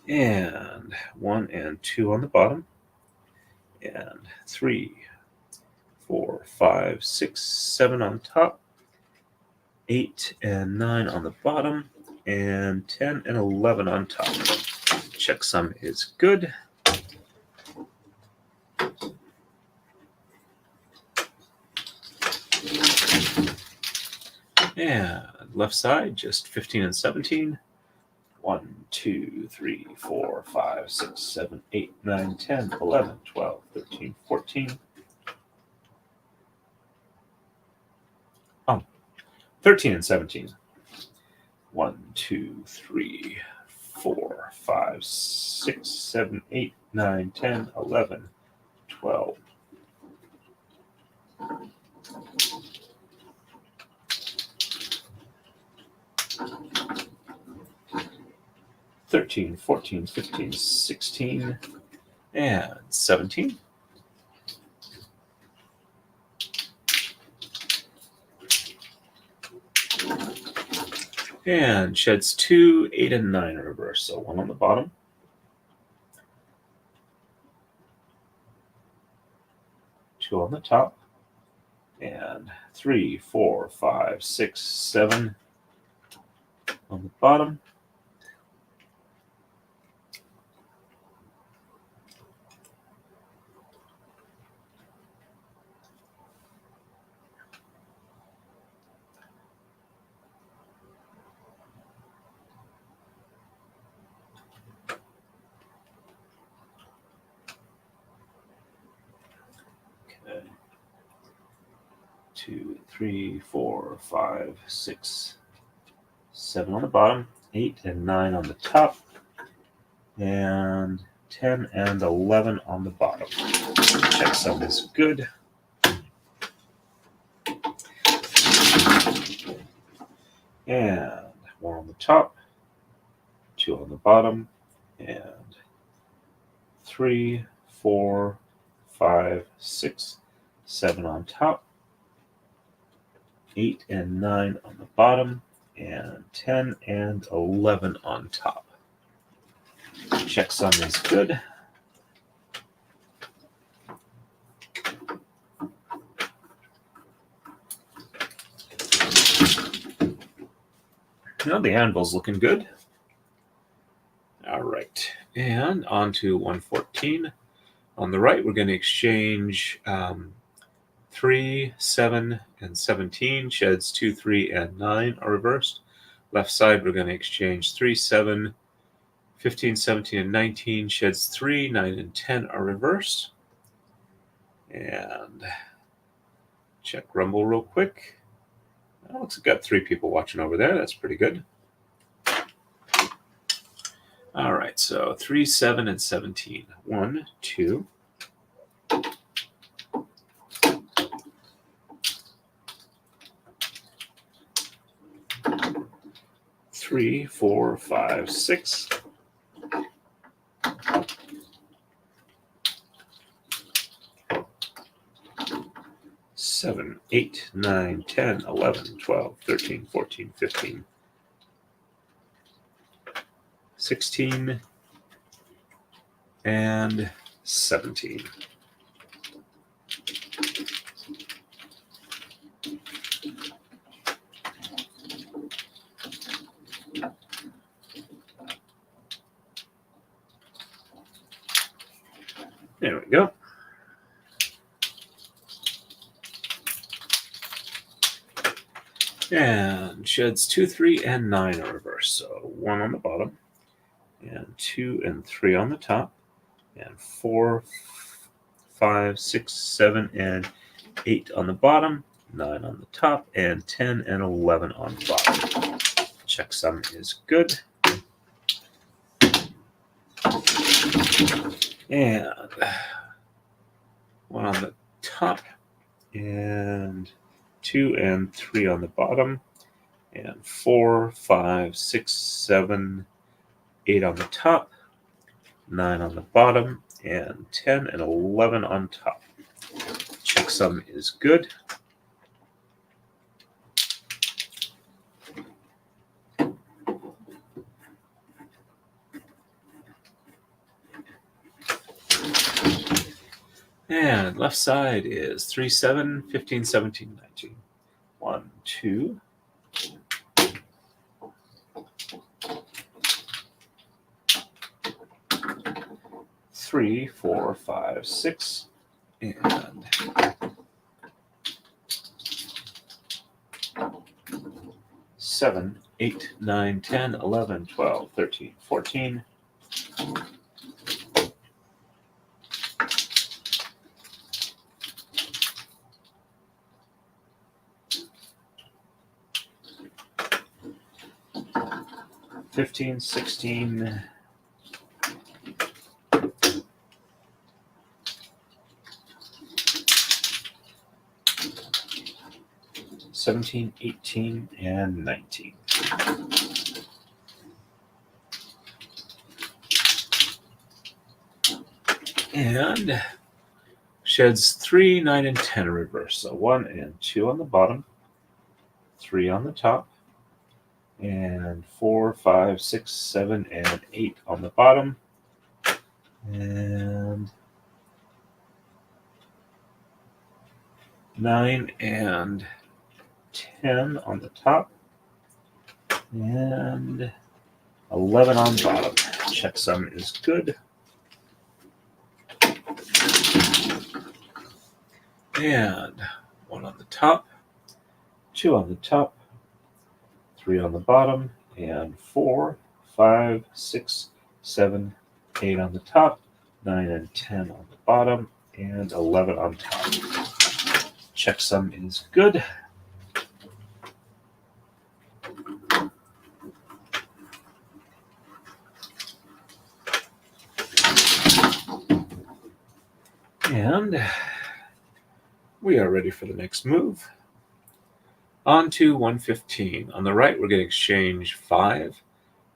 And 1 and 2 on the bottom, and 3, 4, 5, 6, 7 on top, 8 and 9 on the bottom, and 10 and 11 on top. Checksum is good. And left side, just 15 and 17. 1, 2, 3, 4, 5, 6, 7, 8, 9, 10, 11, 12, 13, 14. 13 and 17. 1, 2, 3, 4, 5, 6, 7, 8, 9, 10, 11, 12. 13, 14, 15, 16, and 17. And sheds 2, 8, and 9 are reversed. So 1 on the bottom. 2 on the top. And 3, 4, 5, 6, 7 on the bottom. Okay. 2, 3, 4, 5, 6, 7 on the bottom, 8 and 9 on the top, and 10 and 11 on the bottom. Checksum is good. And 1 on the top, 2 on the bottom, and 3, 4, 5, 6, 7 on top, 8 and 9 on the bottom, and 10 and 11 on top. Checksum is good. Now the anvil's looking good. All right, and on to 114. On the right, we're going to exchange 3, 7, and 17. Sheds 2, 3, and 9 are reversed. Left side, we're going to exchange 3, 7, 15, 17, and 19. Sheds 3, 9, and 10 are reversed. And Check Rumble real quick. Oh, looks like got 3 people watching over there. That's pretty good. All right, so 3, 7, and 17. 1, 2. 3, 4, 5, 6. 7, 8, 9, 10, 11, 12, 13, 14, 15, 16, and 17. There we go. And sheds 2, 3, and 9 are reversed. So 1 on the bottom, and 2 and 3 on the top, and 4, 5, 6, 7, and 8 on the bottom, 9 on the top, and 10 and 11 on the bottom. Checksum is good. And 1 on the top, and 2 and 3 on the bottom, and 4, 5, 6, 7, 8 on the top, 9 on the bottom, and 10 and 11 on top. Checksum is good. And left side is 3, 7, 15, 17, 19. 1, 2. 3, 4, 5, 6, and 7, 8, 9, 10, 11, 12, 13, 14. 15, 16, 17, 18, and 19. And sheds 3, 9, and 10 are reversed. So 1 and 2 on the bottom, 3 on the top, and 4, 5, 6, 7, and 8 on the bottom, and 9 and 10 on the top, and 11 on bottom. Checksum is good. And 1 on the top, 2 on the top, 3 on the bottom, and 4, 5, 6, 7, 8 on the top, 9 and 10 on the bottom, and 11 on top. Checksum is good. And we are ready for the next move. On to 115. On the right, we're going to exchange 5,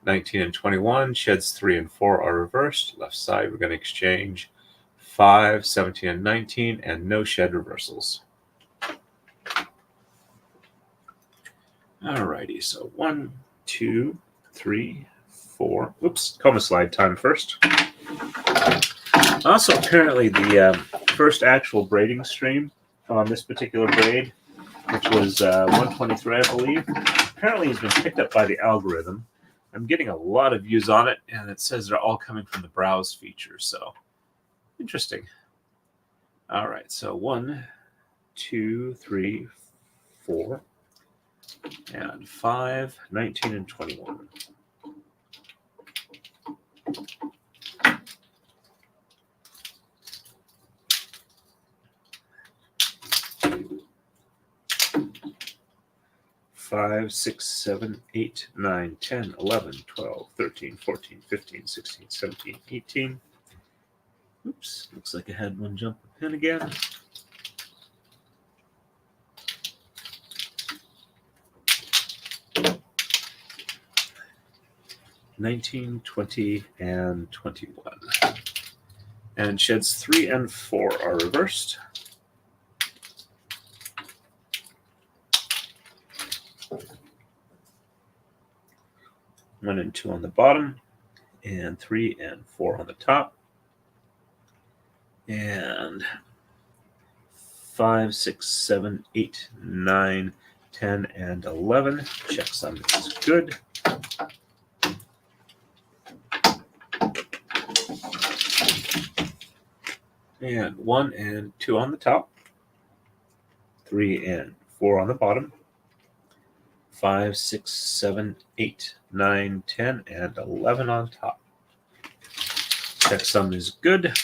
19, and 21. Sheds 3 and 4 are reversed. Left side, we're going to exchange 5, 17, and 19, and no shed reversals. Alrighty, so 1, 2, 3, 4. Oops, coma slide time first. Also, apparently, the first actual braiding stream on this particular braid, which was 123, I believe, apparently has been picked up by the algorithm. I'm getting a lot of views on it, and it says they're all coming from the browse feature, so interesting. All right, so 1, 2, 3, 4, and 5, 19, and 21. 5, 6, 7, 8, 9, 10, 11, 12, 13, 14, 15, 16, 17, 18. Oops, looks like I had one jump a pin again. 19, 20, and 21. And sheds 3 and 4 are reversed. One and 2 on the bottom, and 3 and 4 on the top. And 5, 6, 7, 8, 9, 10, and 11. Checksum is good. And 1 and 2 on the top, 3 and 4 on the bottom, 5, 6, 7, 8, 9, 10, and 11 on top. Checksum is good.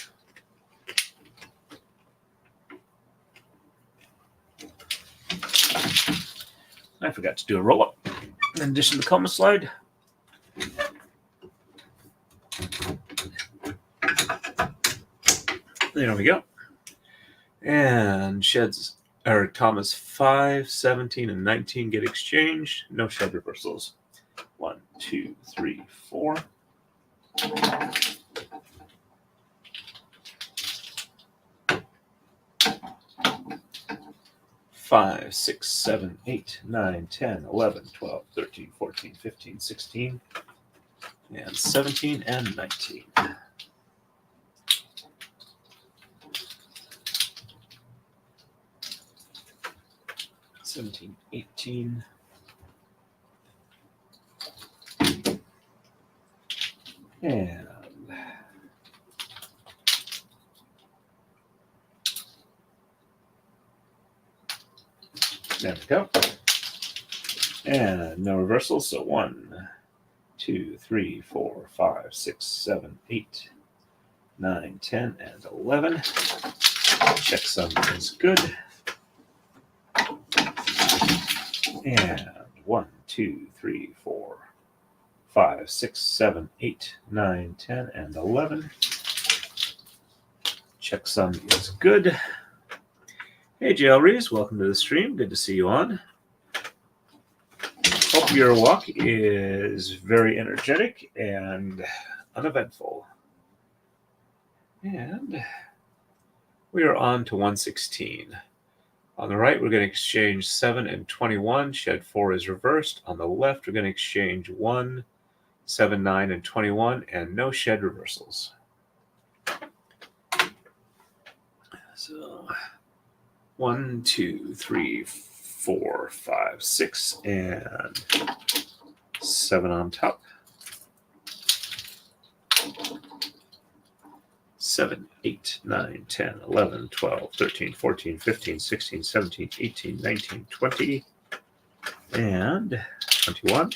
I forgot to do a roll-up in addition to the Koma slide. There we go. And sheds, or Thomas 5, 17, and 19 get exchanged. No shed reversals. 1, 2, 3, 4. 5, 6, 7, 8, 9, 10, 11, 12, 13, 14, 15, 16, and 17 and 19. 17, 18. And there we go. And no reversals, so 1, 2, 3, 4, 5, 6, 7, 8, 9, 10, and 11. Checksum is good. And 1, 2, 3, 4, 5, 6, 7, 8, 9, 10, and 11. Checksum is good. Hey, JL Rees, welcome to the stream. Good to see you on. Hope your walk is very energetic and uneventful. And we are on to 116. On the right, we're going to exchange 7 and 21. Shed 4 is reversed. On the left, we're going to exchange 1, 7, 9, and 21, and no shed reversals. So 1, 2, 3, 4, 5, 6, and 7 on top. 7, 8, 9, 10, 11, 12, 13, 14, 15, 16, 17, 18, 19, 20, and 21.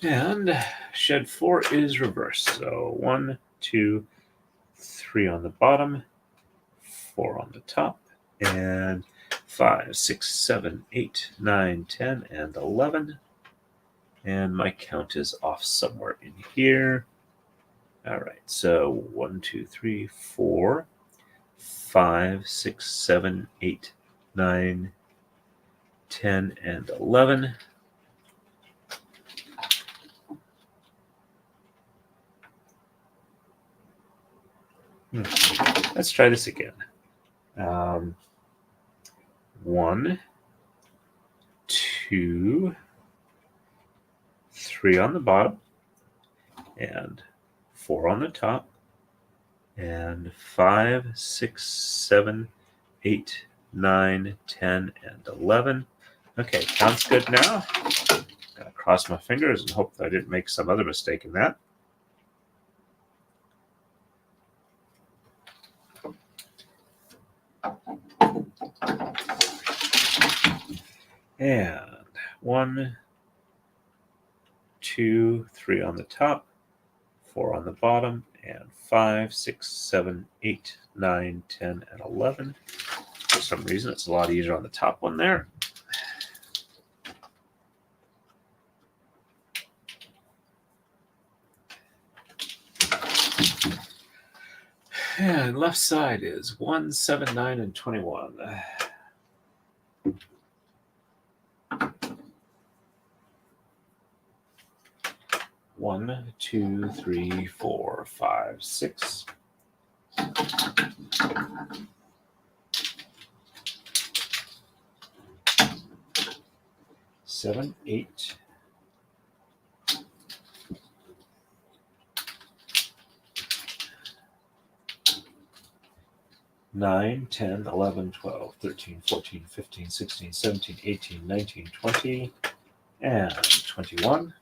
And shed 4 is reversed. So 1, 2, 3 on the bottom, 4 on the top, and 5, 6, 7, 8, 9, 10, and 11. And my count is off somewhere in here. All right, so 1, 2, 3, 4, 5, 6, 7, 8, 9, 10, and 11. Let's try this again. 1, 2, 3 on the bottom, and 4 on the top, and 5, 6, 7, 8, 9, 10, and 11. Okay, count's good now. Gotta cross my fingers and hope that I didn't make some other mistake in that. And 1, 2, 3 on the top, 4 on the bottom, and 5, 6, 7, 8, 9, 10, and 11. For some reason, it's a lot easier on the top one there. And left side is 1, 7, 9, and 21. 1, 2, 3, 4, 5, 6. 7, 8. 9, 10, 11, 12, 13, 14, 15, 16, 17, 18, 19, 20, and 21.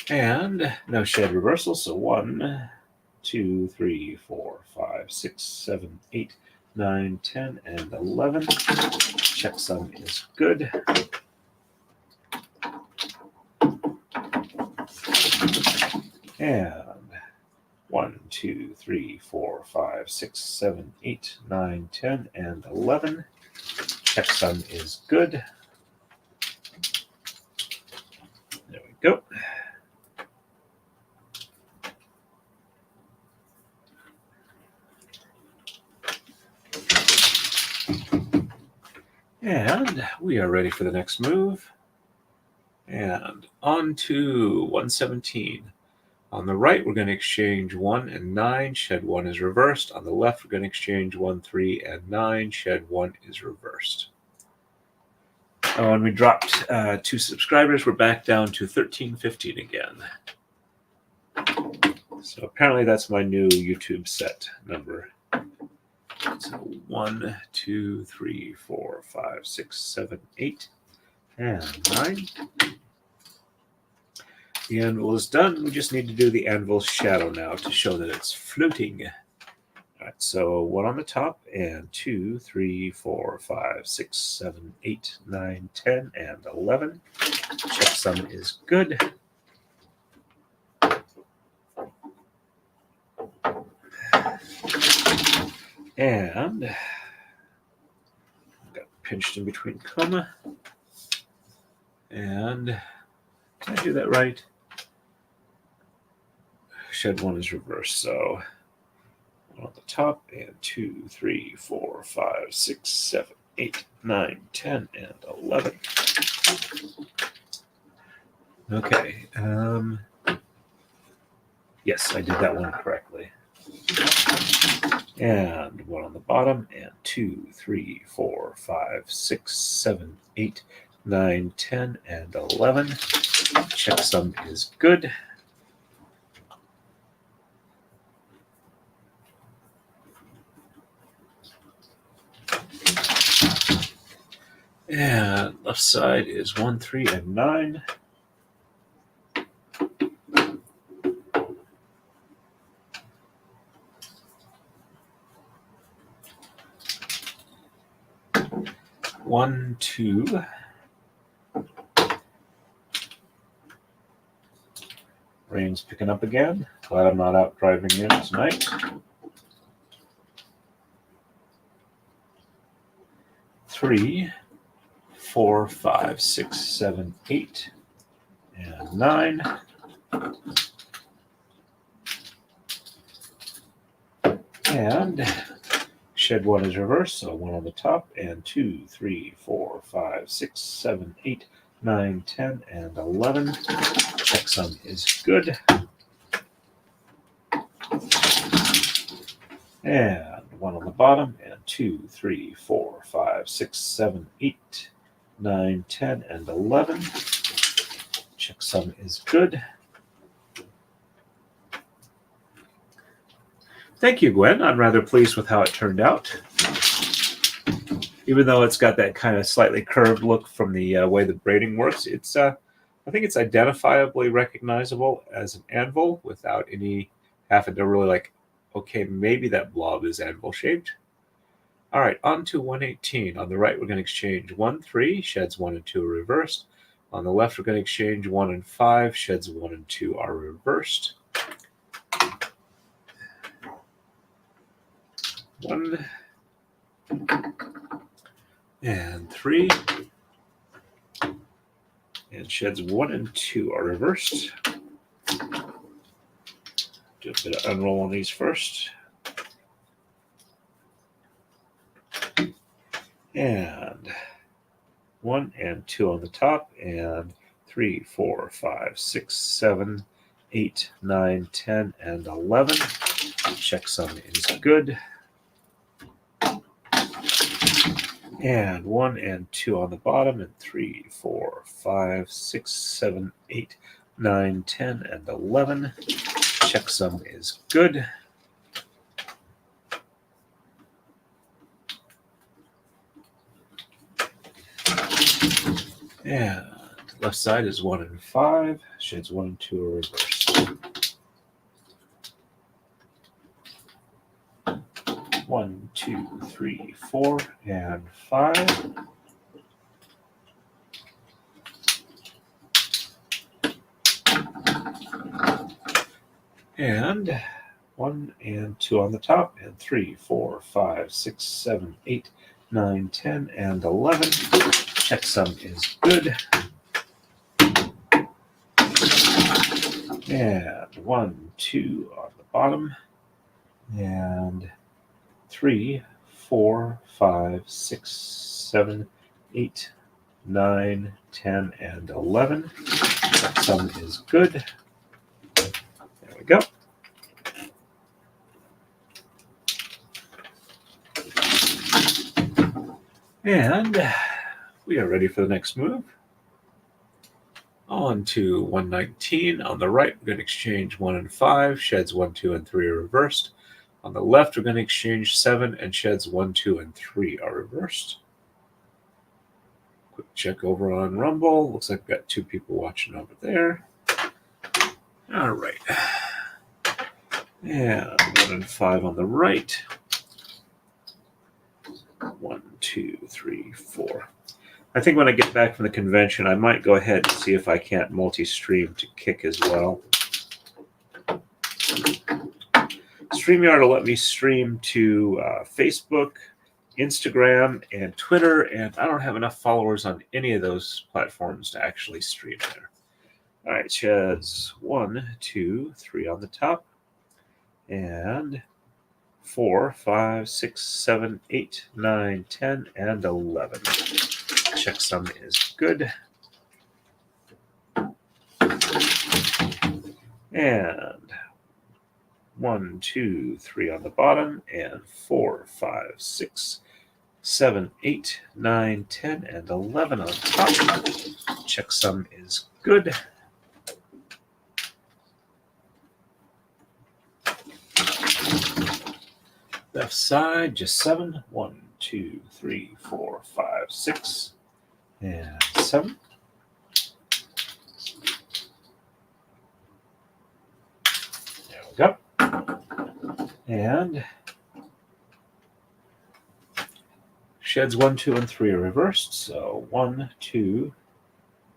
And no shed reversal, so 1, 2, 3, 4, 5, 6, 7, 8, 9, 10, and 11. Checksum is good. And 1, 2, 3, 4, 5, 6, 7, 8, 9, 10, and 11. Checksum is good. There we go. And we are ready for the next move. And on to 117. On the right, we're going to exchange 1 and 9. Shed 1 is reversed. On the left, we're going to exchange 1, 3, and 9. Shed 1 is reversed. Oh, and we dropped 2 subscribers. We're back down to 1315 again. So apparently that's my new YouTube set number. So 1, 2, 3, 4, 5, 6, 7, 8, and 9. The anvil is done. We just need to do the anvil shadow now to show that it's floating. All right, so 1 on the top, and 2, 3, 4, 5, 6, 7, 8, 9, 10, and 11. Checksum is good. And got pinched in between comma. And did I do that right? Shed 1 is reversed, so 1 on the top, and 2, 3, 4, 5, 6, 7, 8, 9, 10, and 11. Okay. Yes, I did that one correctly. And 1 on the bottom, and 2, 3, 4, 5, 6, 7, 8, 9, 10, and 11. Checksum is good. And left side is 1, 3, and 9. One, 2. Rain's picking up again. Glad I'm not out driving in tonight. 3, 4, 5, 6, 7, 8, and 9. And shed 1 is reversed, so 1 on the top, and 2, 3, 4, 5, 6, 7, 8, 9, 10, and 11. Checksum is good. And 1 on the bottom, and 2, 3, 4, 5, 6, 7, 8, 9, 10, and 11. Checksum is good. Thank you, Gwen. I'm rather pleased with how it turned out. Even though it's got that kind of slightly curved look from the way the braiding works, it's I think it's identifiably recognizable as an anvil without any having to really like, okay, maybe that blob is anvil shaped. All right, on to 118. On the right, we're going to exchange 1, 3, sheds 1 and 2 are reversed. On the left, we're going to exchange 1 and 5, sheds 1 and 2 are reversed. 1 and 3, and sheds 1 and 2 are reversed. Do a bit of unroll on these first. And 1 and 2 on the top, and 3, 4, 5, 6, 7, 8, 9, 10, and 11. Checksum is good. And 1 and 2 on the bottom, and 3, 4, 5, 6, 7, 8, 9, 10, and 11. Checksum is good. And left side is 1 and 5. Shades 1 and 2 are reversed. 1, 2, 3, 4, and 5. And 1 and 2 on the top, and 3, 4, 5, 6, 7, 8, 9, 10, and 11. Checksum is good. And 1, 2 on the bottom, and 3, 4, 5, 6, 7, 8, 9, 10, and 11. Checksum is good. There we go. And we are ready for the next move. On to 119. On the right, we're going to exchange 1 and 5. Sheds 1, 2, and 3 are reversed. On the left, we're going to exchange 7, and sheds 1, 2, and 3 are reversed. Quick check over on Rumble. Looks like we've got 2 people watching over there. All right. And 1 and 5 on the right. 1, 2, 3, 4. I think when I get back from the convention, I might go ahead and see if I can't multi-stream to Kick as well. StreamYard will let me stream to Facebook, Instagram, and Twitter, and I don't have enough followers on any of those platforms to actually stream there. All right, sheds 1, 2, 3 on the top, and 4, 5, 6, 7, 8, 9, 10, and 11. Checksum is good. And 1, 2, 3 on the bottom, and 4, 5, 6, 7, 8, 9, 10, and 11 on top. Checksum is good. Left side, just 7. 1, 2, 3, 4, 5, 6, and 7. There we go. And sheds 1, 2, and 3 are reversed. So 1, 2,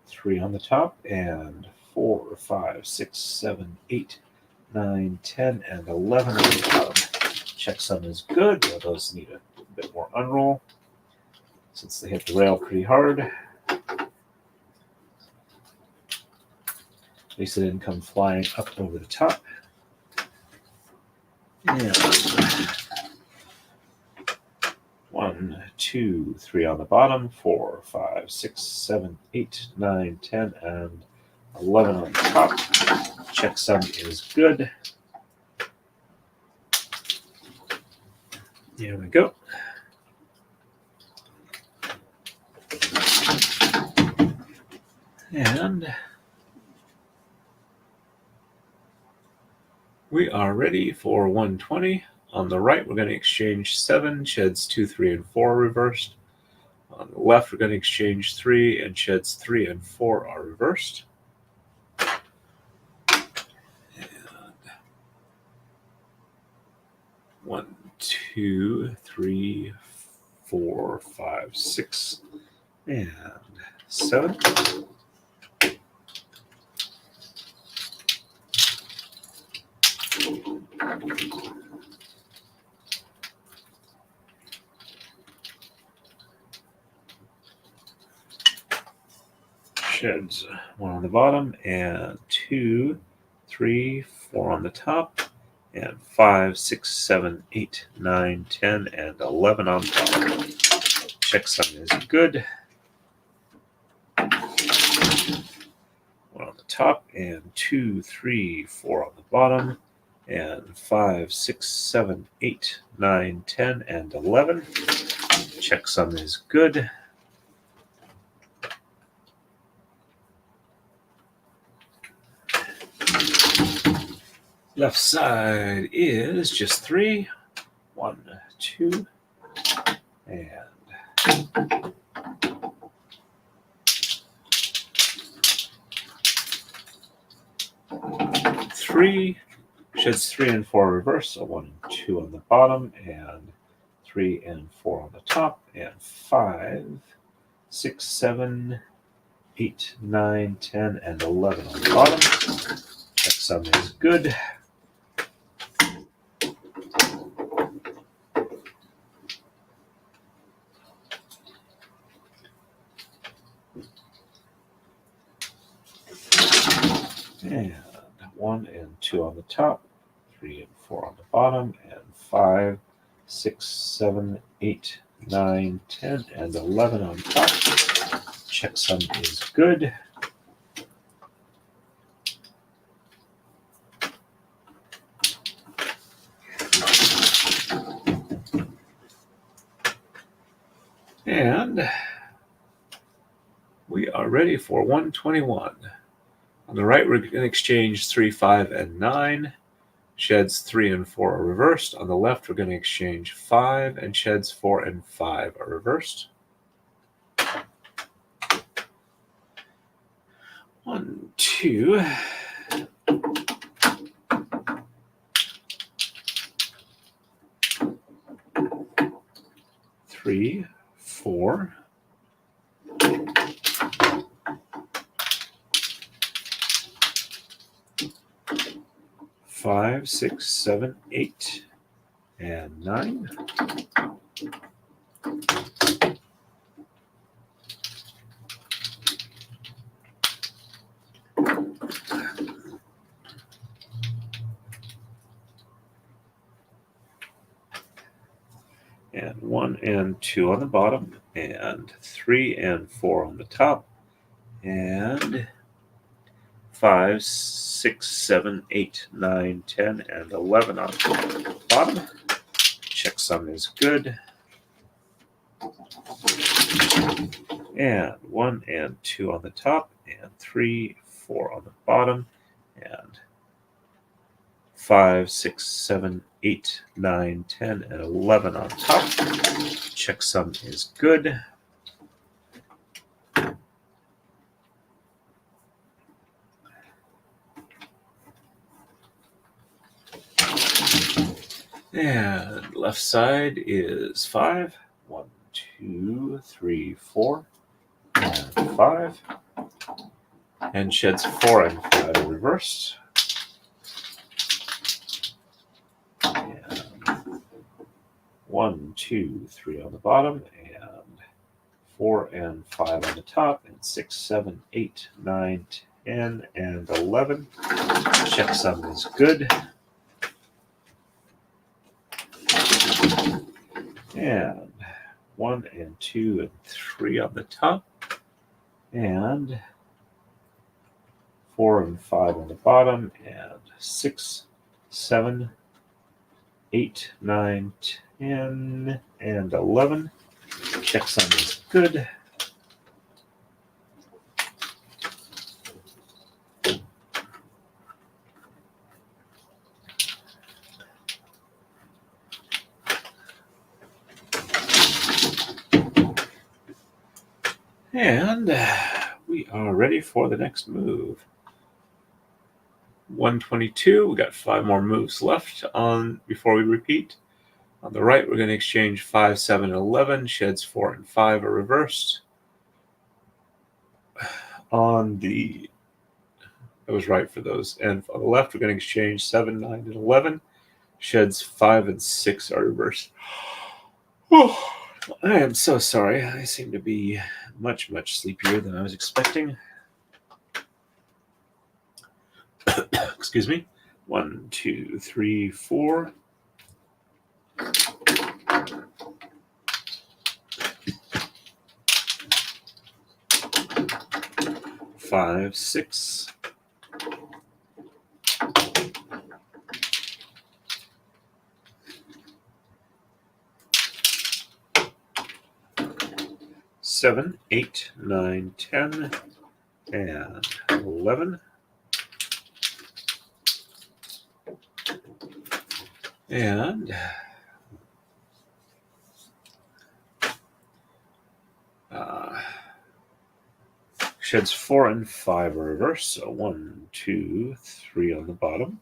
3 on the top, and 4, 5, 6, 7, 8, 9, 10, and 11 on the bottom. Checksum is good. Well, those need a bit more unroll since they hit the rail pretty hard. At least they didn't come flying up over the top. And 1, 2, 3 on the bottom, 4, 5, 6, 7, 8, 9, 10, and 11 on the top. Checksum is good. There we go. And we are ready for 120. On the right, we're going to exchange 7, sheds 2, 3, and 4 are reversed. On the left, we're going to exchange 3, and sheds 3 and 4 are reversed. And 1, 2, 3, 4, 5, 6, and 7. Sheds 1 on the bottom, and 2, 3, 4 on the top, and 5, 6, 7, 8, 9, 10, and 11 on top. Checksum is good. 1 on the top, and 2, 3, 4 on the bottom, and 5, 6, 7, 8, 9, 10, and 11. Checksum is good. Left side is just 3. 1, 2, and 3. Sheds 3 and 4 reverse, so 1 and 2 on the bottom, and 3 and 4 on the top, and 5, 6, 7, 8, 9, 10, and 11 on the bottom. Checksum is good. And 1 and 2 on the top, 3 and 4 on the bottom, and 5, 6, 7, 8, 9, 10, and 11 on top. Checksum is good. And we are ready for 121. On the right, we're going to exchange 3, 5, and 9. Sheds 3 and 4 are reversed. On the left, we're going to exchange 5, and sheds 4 and 5 are reversed. 1, 2. 3, 4. 5, 6, 7, 8, and 9. And 1 and 2 on the bottom, and 3 and 4 on the top, and 5, 6, 7, 8, 9, 10, and 11 on the bottom. Checksum is good. And 1 and 2 on the top, and 3, 4 on the bottom, and 5, 6, 7, 8, 9, 10, and 11 on top. Checksum is good. And left side is 5. 1, 2, 3, 4, and 5. And sheds 4 and 5 are reversed. And 1, 2, 3 on the bottom, and 4 and 5 on the top, and 6, 7, 8, 9, 10, and 11. Checksum is good. And 1 and 2 and 3 on the top, and 4 and 5 on the bottom, and 6, 7, 8, 9, 10, and 11. Checksum is good. And we are ready for the next move. 122. We got 5 more moves left on before we repeat. On the right, we're going to exchange 5, 7, and 11. Sheds 4 and 5 are reversed. On the, I was right for those. And on the left, we're going to exchange 7, 9, and 11. Sheds 5 and 6 are reversed. Oh, I am so sorry. I seem to be much, much sleepier than I was expecting. Excuse me. 1, 2, 3, 4. 5, 6. 7, 8, 9, 10, and 11. And sheds 4 and 5 are reversed. So 1, 2, 3 on the bottom,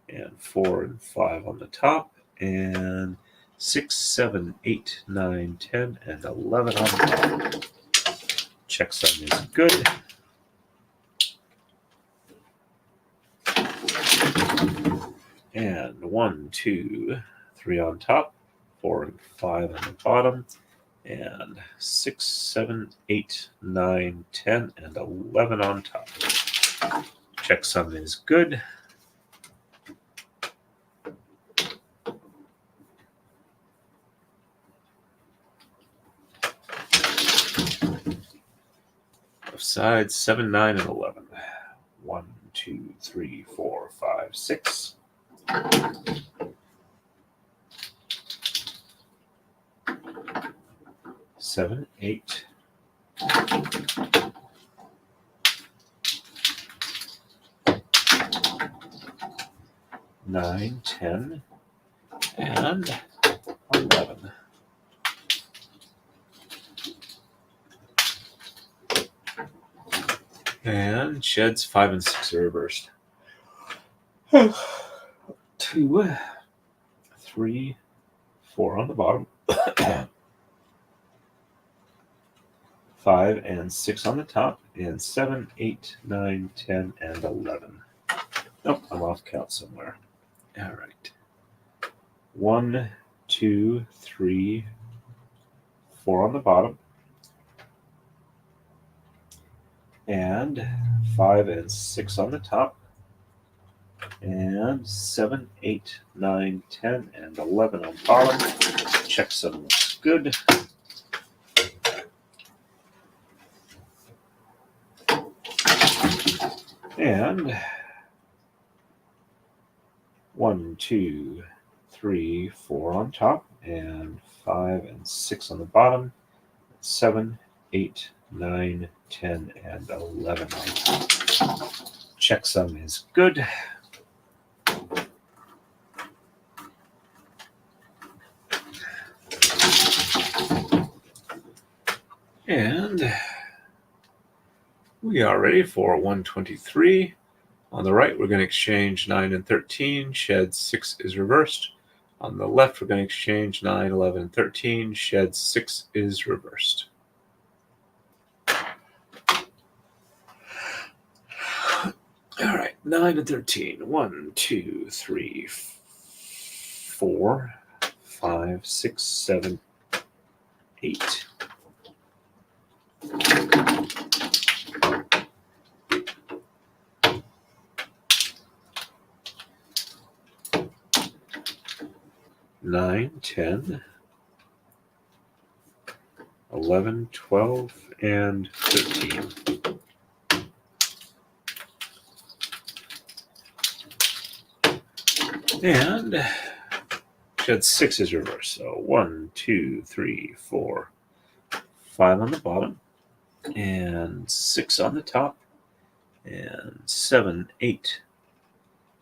and 4 and 5 on the top, and 6, 7, 8, 9, 10, and 11 on the top. Checksum is good. And 1, 2, 3 on top, 4 and 5 on the bottom, and 6, 7, 8, 9, 10, and 11 on top. Checksum is good. Sides 7, 9, and 11. 1, 2, 3, 4, 5, 6. 7, 8. 9, 10, and 11. And sheds 5 and 6 are reversed. 2, 3, 4 on the bottom. 5 and 6 on the top, and 7, 8, 9, 10, and 11. Nope, I'm off count somewhere. All right. 1, 2, 3, 4 on the bottom, and 5 and 6 on the top, and 7, 8, 9, 10, and 11 on bottom. Checksum looks good. And 1, 2, 3, 4 on top, and 5 and 6 on the bottom, 7, 8, 9, 10, and 11 on top. Checksum is good. And we are ready for 123. On the right, we're going to exchange 9 and 13. Shed 6 is reversed. On the left, we're going to exchange 9, 11, and 13. Shed 6 is reversed. All right, 9 and 13. 1, 2, 3, 4, 5, 6, 7, 8. 9, 10, 11, 12, and 13. And shed 6 is reversed. So 1, 2, 3, 4, 5 on the bottom, and 6 on the top, and 7, 8,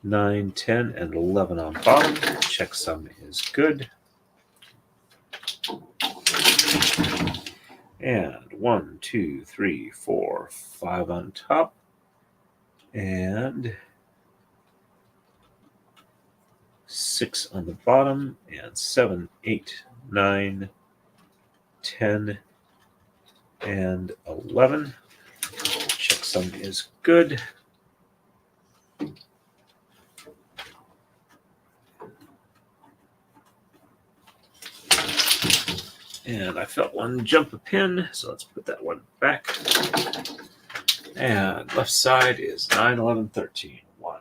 9, 10, and 11 on bottom. Checksum is good. And 1, 2, 3, 4, 5 on top, and 6 on the bottom, and 7, 8, 9, 10, and 11. Checksum is good. And I felt one jump a pin, so let's put that one back. And left side is 9, 11, 13. 1,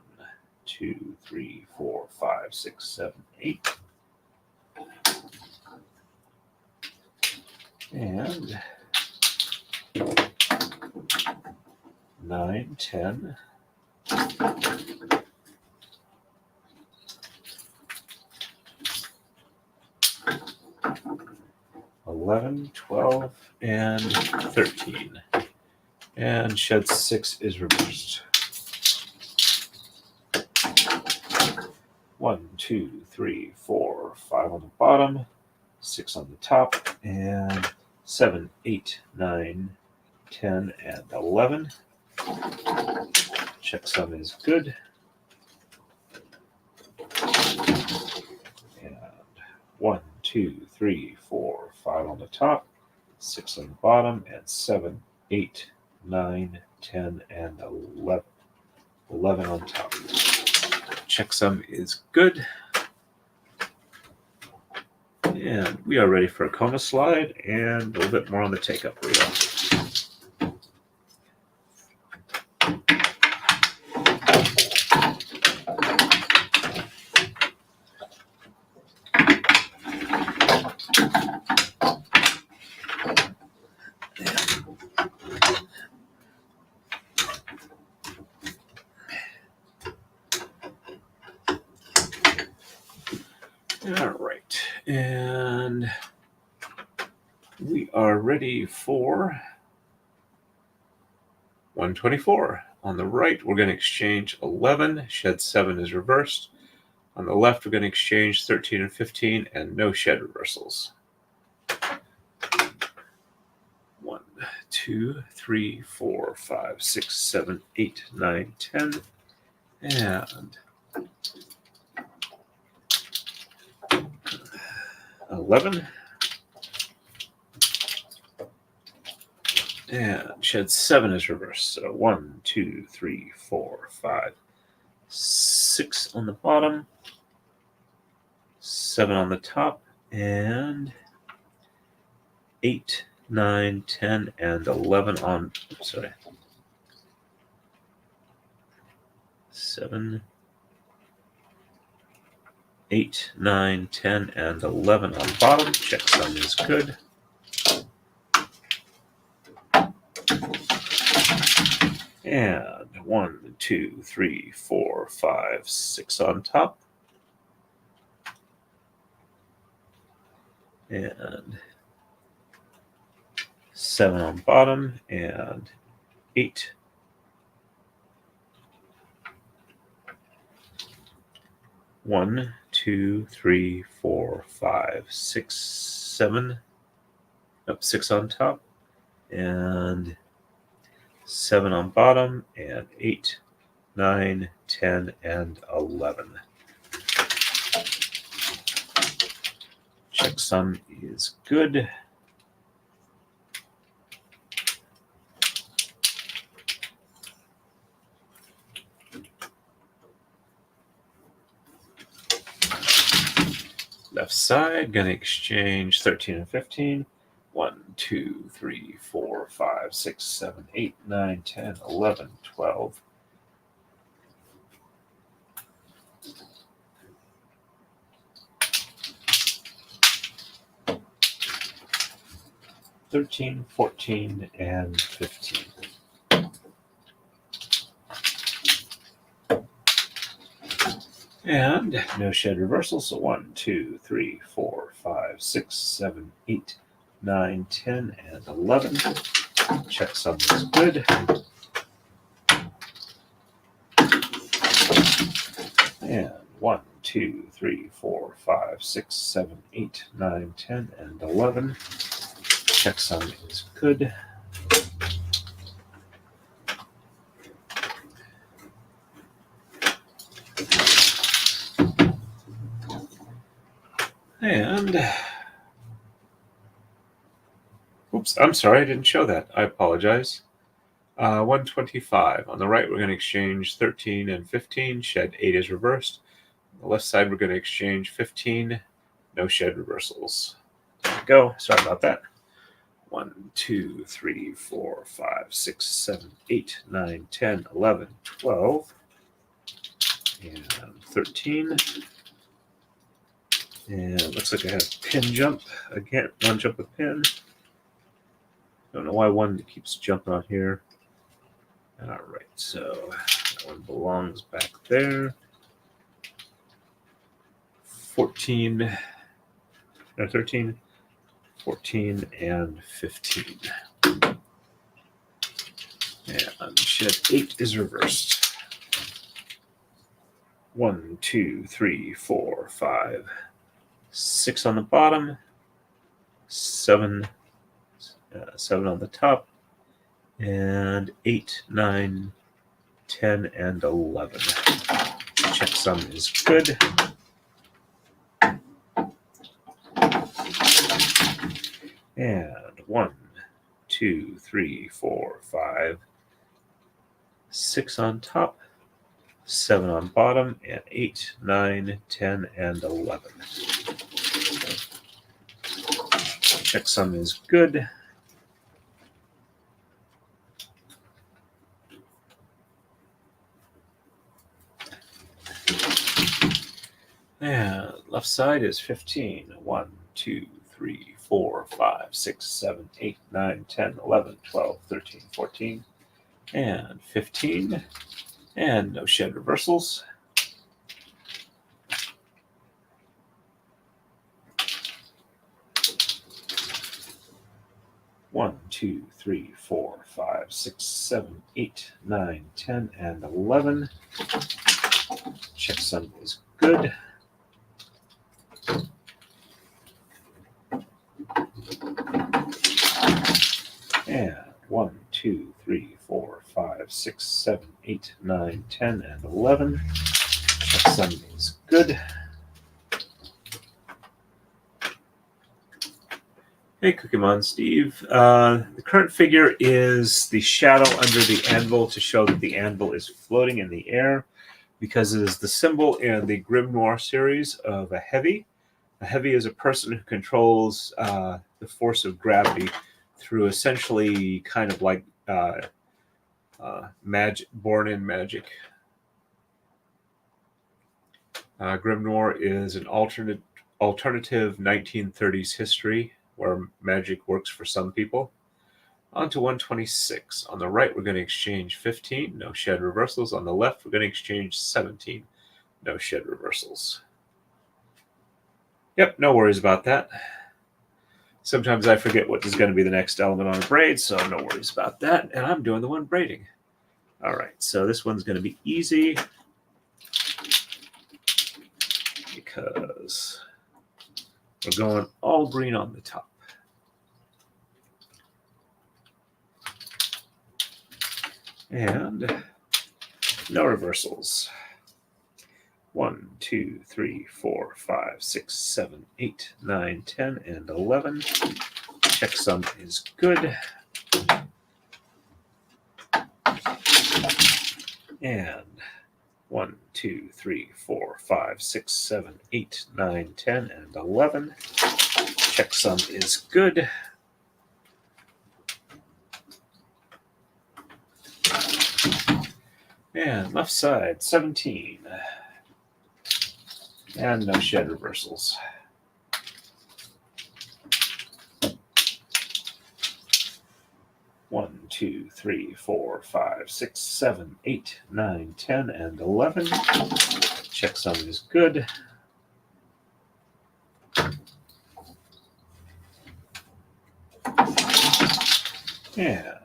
2, 3, 4, 5, 6, 7, 8. And 9, 10. 11, 12, and 13. And shed 6 is reversed. 1, 2, 3, 4, 5 on the bottom, 6 on the top, and 7, 8, 9, 10, and 11. Checksum is good. And 1, 2, 3, 4, 5 on the top, 6 on the bottom, and 7, 8, 9, 10, and 11. 11 on top. Checksum is good. And we are ready for a coma slide and a little bit more on the take-up reel. All right, and we are ready for 124. On the right, we're going to exchange 11. Shed 7 is reversed. On the left, we're going to exchange 13 and 15, and no shed reversals. 1, 2, 3, 4, 5, 6, 7, 8, 9, 10, and 11. And shed 7 is reversed. So 1, 2, 3, 4, 5, 6 on the bottom, 7 on the top, and 8, 9, 10, and 11 on, 7, 8, 9, 10, and 11 on bottom. Checksum is good. And 1, 2, 3, 4, 5, 6 on top. And 7 on bottom, and 8. One, 2, 3, 4, 5, 6, 7. Nope, 6 on top, and 7 on bottom, and 8, 9, 10, and 11. Checksum is good. Left side, going to exchange 13 and 15. 1, 2, 3, 4, 5, 6, 7, 8, 9, 10, 11, 12. 13, 14, and 15. And no shed reversal, so 1, 2, 3, 4, 5, 6, 7, 8, 9, 10, and 11. Checksum is good. And 1, 2, 3, 4, 5, 6, 7, 8, 9, 10, and 11. Checksum is good. And oops, I'm sorry, I didn't show that. I apologize. 125. On the right, we're going to exchange 13 and 15. Shed 8 is reversed. On the left side, we're going to exchange 15. No shed reversals. There we go. Sorry about that. 1, 2, 3, 4, 5, 6, 7, 8, 9, 10, 11, 12, and 13. And it looks like I have a pin jump. Again, one jump of pin. Don't know why one keeps jumping on here. All right, so that one belongs back there. 14, no, 13, 14, and 15. And shed 8 is reversed. 1, 2, 3, 4, 5, 6 on the bottom, 7 on the top, and 8, 9, 10, and 11. Checksum is good. And 1, 2, 3, 4, 5, 6 on top, 7 on bottom, and 8, 9, 10, and 11. Checksum is good. And left side is 15. 1, 2, 3, 4, 5, 6, 7, 8, 9, 10, 11, 12, 13, 14, and 15. And no shed reversals. One, 2, 3, 4, 5, 6, 7, 8, 9, 10, and 11. Checksum is good. And 1, 2, 3, 4, 5, 6, 7, 8, 9, 10, and 11. Checksum is good. Hey, Cookiemon Steve. The current figure is the shadow under the anvil to show that the anvil is floating in the air because it is the symbol in the Grim Noir series of a heavy. A heavy is a person who controls the force of gravity through essentially kind of like magic, born in magic. Grim Noir is an alternative 1930s history where magic works for some people. On to 126. On the right, we're going to exchange 15. No shed reversals. On the left, we're going to exchange 17. No shed reversals. Yep, no worries about that. Sometimes I forget what is going to be the next element on a braid, so no worries about that. And I'm doing the one braiding. All right, so this one's going to be easy because we're going all green on the top. And no reversals. 1, 2, 3, 4, 5, 6, 7, 8, 9, 10, and 11. Checksum is good. And 1, 2, 3, 4, 5, 6, 7, 8, 9, 10, and 11. Checksum is good. And left side, 17. And no shed reversals. One, 2, 3, 4, 5, 6, 7, 8, 9, 10, and 11. Checksum is good. And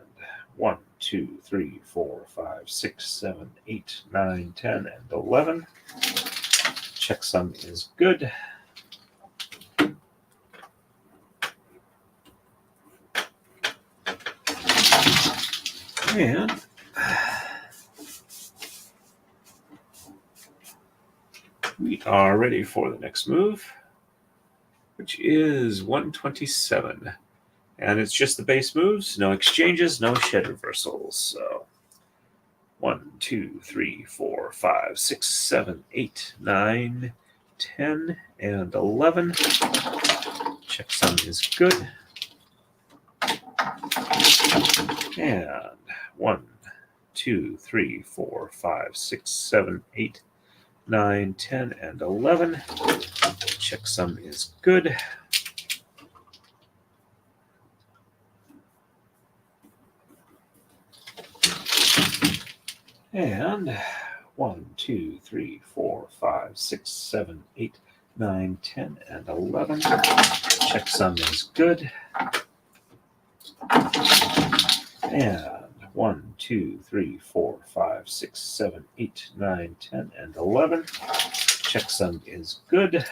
1, 2, 3, 4, 5, 6, 7, 8, 9, 10, and 11. Checksum is good. And we are ready for the next move. which is 127. And it's just the base moves, no exchanges, no shed reversals. So 1, 2, 3, 4, 5, 6, 7, 8, 9, 10, and 11. Checksum is good. And 1, 2, 3, 4, 5, 6, 7, 8, 9, 10, and 11. Checksum is good. And 1, 2, 3, 4, 5, 6, 7, 8, 9, 10, and 11. Checksum is good. And 1, 2, 3, 4, 5, 6, 7, 8, 9, 10, and 11. Checksum is good.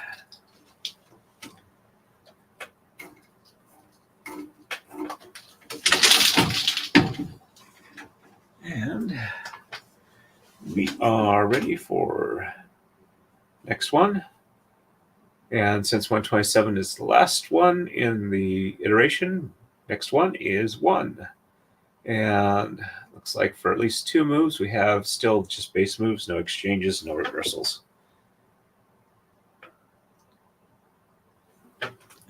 And we are ready for next one. And since 127 is the last one in the iteration, next one is 1. And looks like for at least 2 moves, we have still just base moves, no exchanges, no reversals.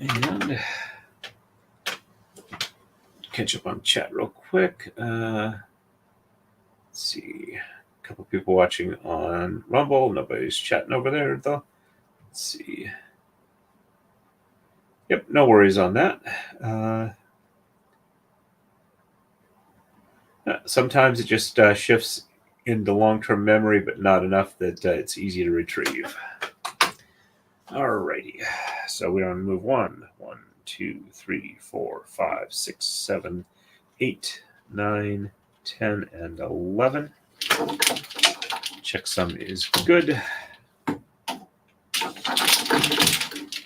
And catch up on chat real quick. Let's see. A couple people watching on Rumble. Nobody's chatting over there, though. Let's see. Yep, no worries on that. Sometimes it just shifts into long-term memory, but not enough that it's easy to retrieve. Alrighty, so we're on move 1. 1, 2, 3, 4, 5, 6, 7, 8, 9, 10, and 11. Checksum is good.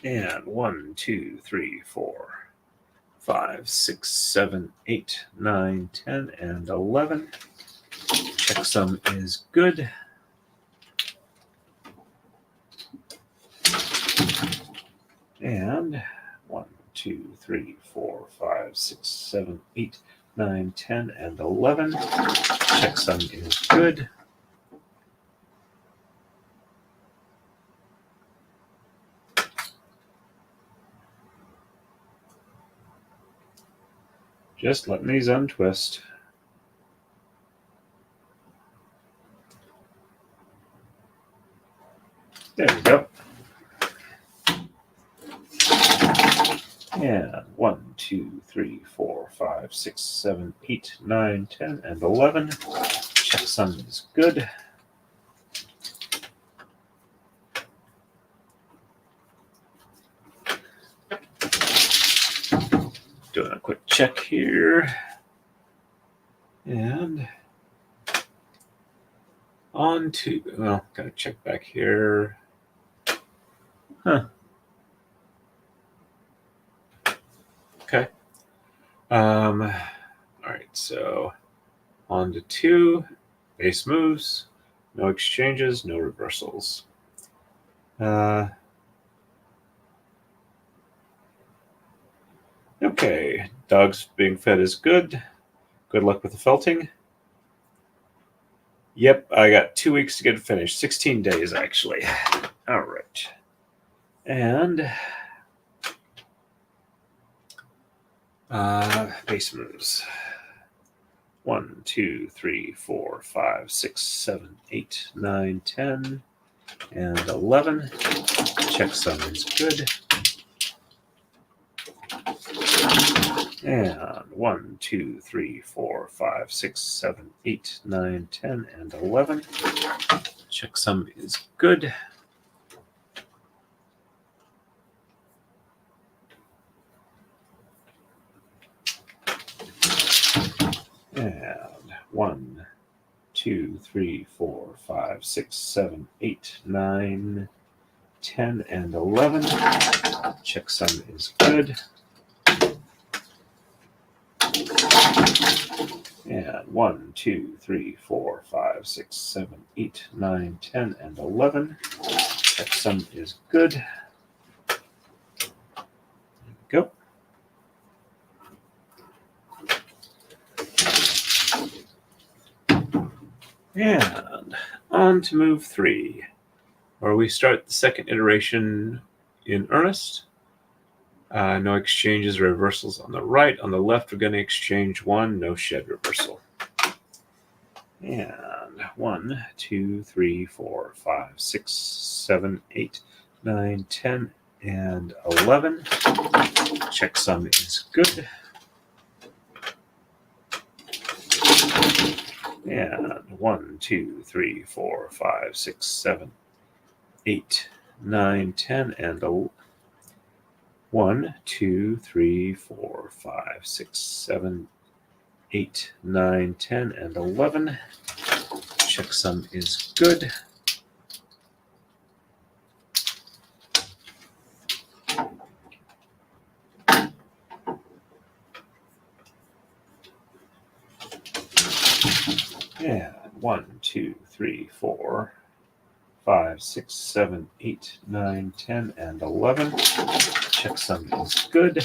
And 1, 2, 3, 4, 5, 6, 7, 8, 9, 10, and 11. Checksum is good. And 1, 2, 3, 4, 5, 6, 7, 8, 9, 10, and 11. Checksum is good. Just letting these untwist. There we go. And 1, 2, 3, 4, 5, 6, 7, 8, 9, 10, and 11. Checksum is good. Doing a quick check here. And on to, well, gotta check back here. Okay. All right, so on to 2 base moves, no exchanges, no reversals. Okay, dogs being fed is good. Good luck with the felting. Yep, I got 2 weeks to get it finished. 16 days, actually. All right. And base moves. 1, 2, 3, 4, 5, 6, 7, 8, 9, 10, and 11. Checksum is good. And 1, 2, 3, 4, 5, 6, 7, 8, 9, 10, and 11. Checksum is good. And 1, 2, 3, 4, 5, 6, 7, 8, 9, 10, and 11. Checksum is good. And 1, 2, 3, 4, 5, 6, 7, 8, 9, 10, and 11. Checksum is good. go. And on to move 3, where we start the second iteration in earnest. No exchanges or reversals on the right. On the left, we're going to exchange 1, no shed reversal. And 1, 2, 3, 4, 5, 6, 7, 8, 9, 10, and 11. Checksum is good. And 1, 2, 3, 4, 5, 6, 7, 8, 9, 10, and 1, 2, 3, 4, 5, 6, 7, 8, 9, 10, and 11. Checksum is good. And 1, 2, 3, 4, 5, 6, 7, 8, 9, 10, and 11. Checksum is good.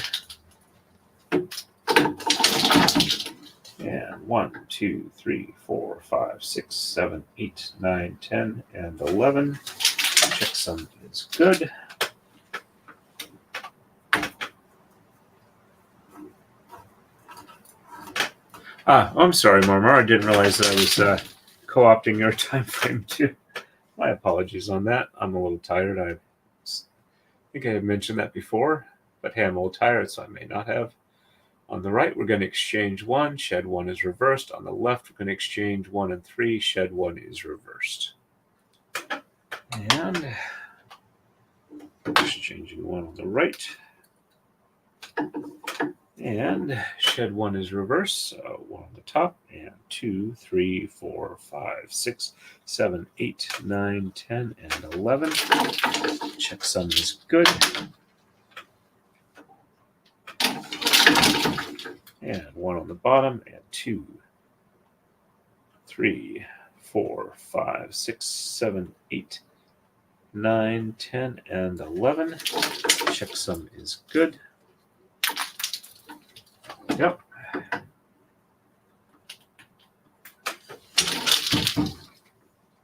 And 1, 2, 3, 4, 5, 6, 7, 8, 9, 10, and 11. Checksum is good. I'm sorry, Marmar. I didn't realize that I was co-opting your time frame too. My apologies on that. I'm a little tired. I think I had mentioned that before, but hey, I'm a little tired, so I may not have. On the right, we're going to exchange 1. Shed 1 is reversed. On the left, we're going to exchange 1 and 3. Shed 1 is reversed. And exchanging 1 on the right. And shed 1 is reversed, so 1 on the top, and 2, 3, 4, 5, 6, 7, 8, 9, 10, and 11. Checksum is good. And 1 on the bottom, and 2, 3, 4, 5, 6, 7, 8, 9, 10, and 11. Checksum is good. Yep.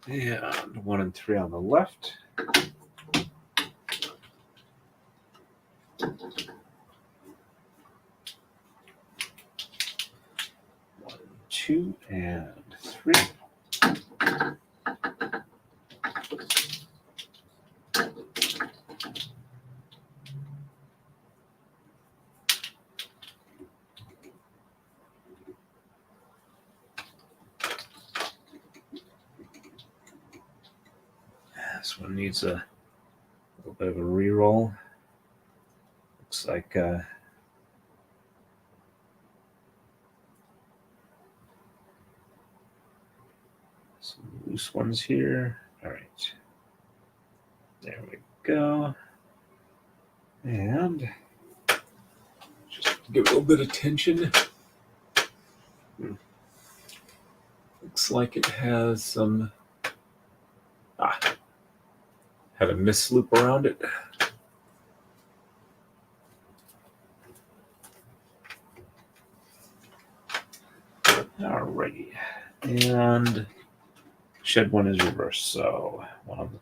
And 1 and 3 on the left. 1, 2, and 3. This one needs a little bit of a re-roll. Looks like some loose ones here. All right. There we go. And just give it a little bit of tension. Looks like it has some... had a misloop around it. Alrighty. And shed 1 is reversed. So 1 on the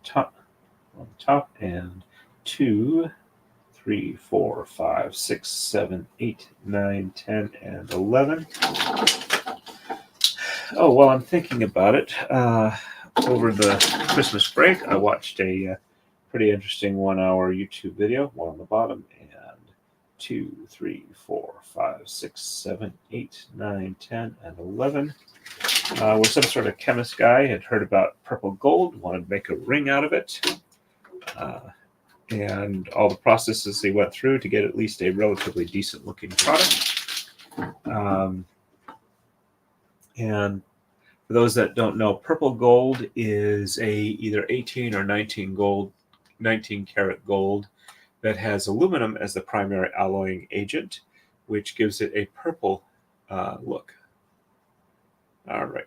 top, and 2, 3, 4, 5, 6, 7, 8, 9, 10, and 11. Oh, while I'm thinking about it, over the Christmas break, I watched a pretty interesting 1-hour YouTube video, 1 on the bottom, and 2, 3, 4, 5, 6, 7, 8, 9, 10, and 11. Where some sort of chemist guy had heard about purple gold, wanted to make a ring out of it, and all the processes he went through to get at least a relatively decent looking product. And for those that don't know, purple gold is either 18 or 19 karat gold that has aluminum as the primary alloying agent, which gives it a purple look. All right.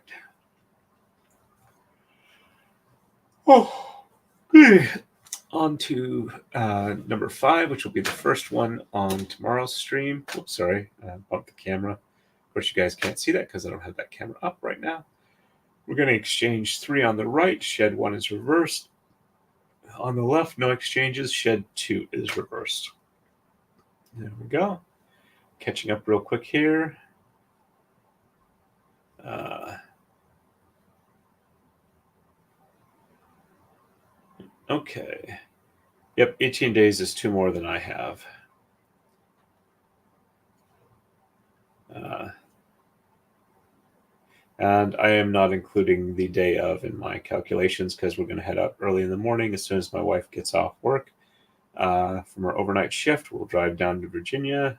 Oh, On to number 5, which will be the first one on tomorrow's stream. Oops, sorry, bumped the camera. Of course, you guys can't see that because I don't have that camera up right now. We're going to exchange 3 on the right. Shed 1 is reversed. On the left, no exchanges. Shed 2 is reversed. There we go. Catching up real quick here. Okay. Yep, 18 days is 2 more than I have. And I am not including the day of in my calculations because we're going to head out early in the morning as soon as my wife gets off work. From our overnight shift, we'll drive down to Virginia,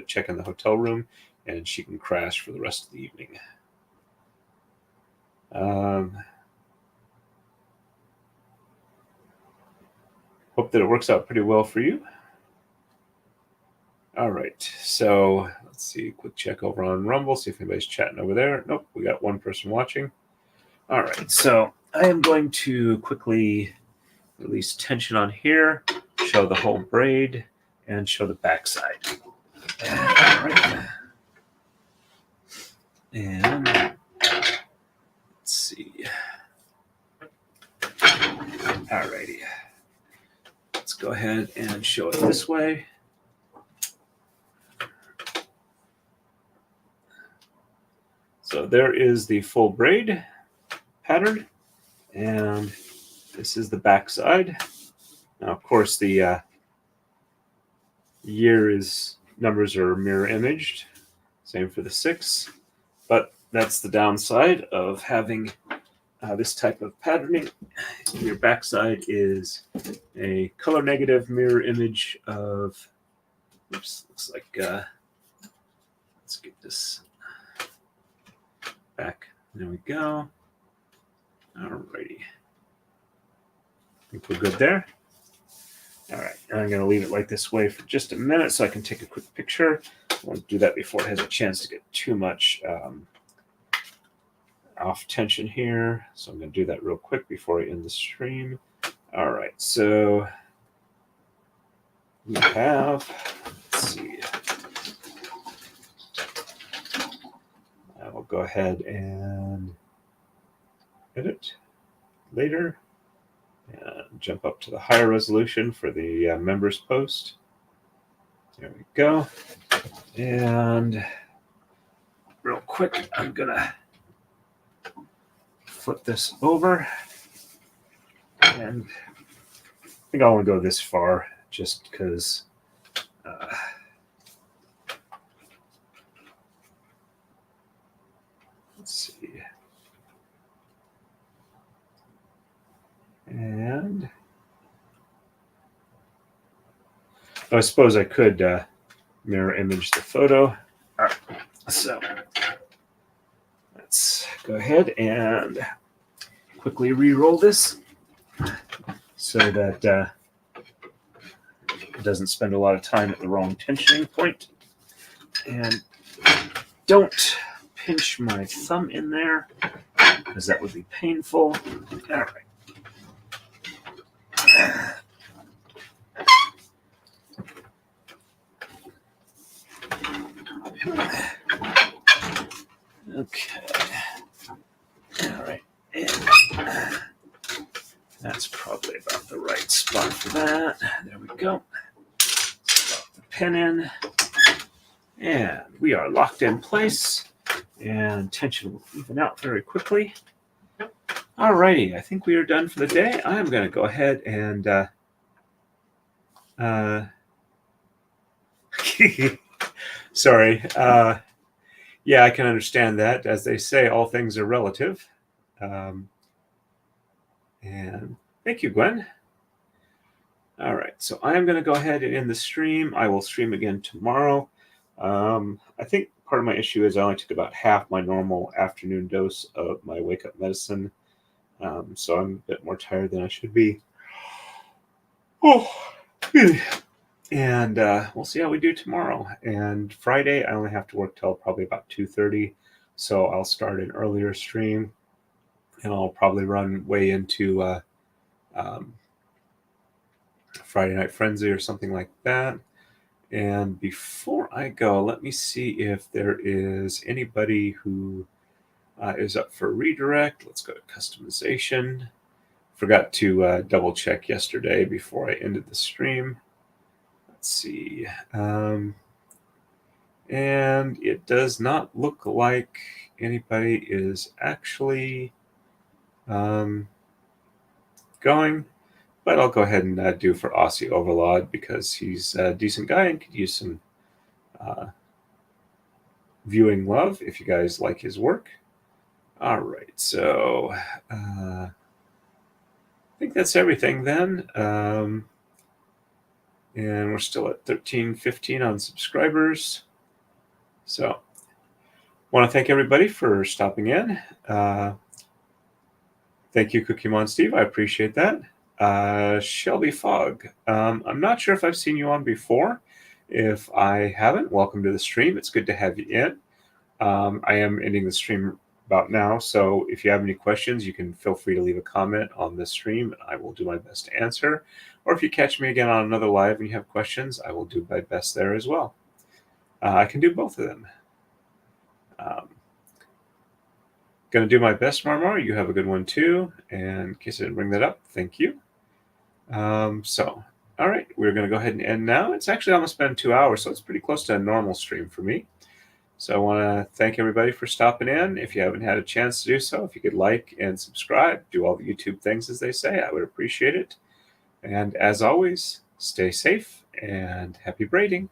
check in the hotel room, and she can crash for the rest of the evening. Hope that it works out pretty well for you. All right, so let's see, quick check over on Rumble, see if anybody's chatting over there. Nope, we got one person watching. All right, so I am going to quickly release tension on here, show the whole braid, and show the backside. All right. And let's see. All righty. Let's go ahead and show it this way. So there is the full braid pattern, and this is the back side. Now, of course, the numbers are mirror imaged. Same for the 6, but that's the downside of having this type of patterning. Your backside is a color negative mirror image of. Oops, looks like. Let's get this back. There we go. Alrighty. I think we're good there. All right, and I'm going to leave it like this way for just a minute so I can take a quick picture. I want to do that before it has a chance to get too much off tension here. So I'm going to do that real quick before I end the stream. All right, so we have, let's see. I will go ahead and edit later and jump up to the higher resolution for the members post. There we go. And real quick, I'm going to flip this over. And I think I want to go this far just because let's see. And I suppose I could mirror image the photo. All right, so let's go ahead and quickly re-roll this so that it doesn't spend a lot of time at the wrong tensioning point. And don't pinch my thumb in there because that would be painful. All right. Okay. All right. And that's probably about the right spot for that. There we go. Drop the pin in. And we are locked in place. And tension will even out very quickly. All righty. I think we are done for the day. I'm going to go ahead and sorry. Yeah, I can understand that. As they say, all things are relative. And thank you, Gwen. All right, so I'm going to go ahead and end the stream. I will stream again tomorrow. I think part of my issue is I only took about half my normal afternoon dose of my wake-up medicine. So I'm a bit more tired than I should be. Oh, and we'll see how we do tomorrow. And Friday, I only have to work till probably about 2:30. So I'll start an earlier stream. And I'll probably run way into Friday Night Frenzy or something like that. And before I go, let me see if there is anybody who is up for redirect. Let's go to customization. Forgot to double check yesterday before I ended the stream. Let's see. And it does not look like anybody is actually going. But I'll go ahead and do for Aussie Overlord because he's a decent guy and could use some viewing love if you guys like his work. All right, so I think that's everything then. And we're still at 1315 on subscribers. So want to thank everybody for stopping in. Thank you, Cookiemon Steve. I appreciate that. Shelby Fogg. I'm not sure if I've seen you on before. If I haven't, welcome to the stream. It's good to have you in. I am ending the stream about now, so if you have any questions, you can feel free to leave a comment on this stream, and I will do my best to answer. Or if you catch me again on another live and you have questions, I will do my best there as well. I can do both of them. Going to do my best, Marmar. You have a good one too. And in case I didn't bring that up, thank you. So, all right, we're going to go ahead and end now. It's actually almost been 2 hours, so it's pretty close to a normal stream for me. So I want to thank everybody for stopping in. If you haven't had a chance to do so, if you could like and subscribe, do all the YouTube things as they say, I would appreciate it. And as always, stay safe and happy braiding.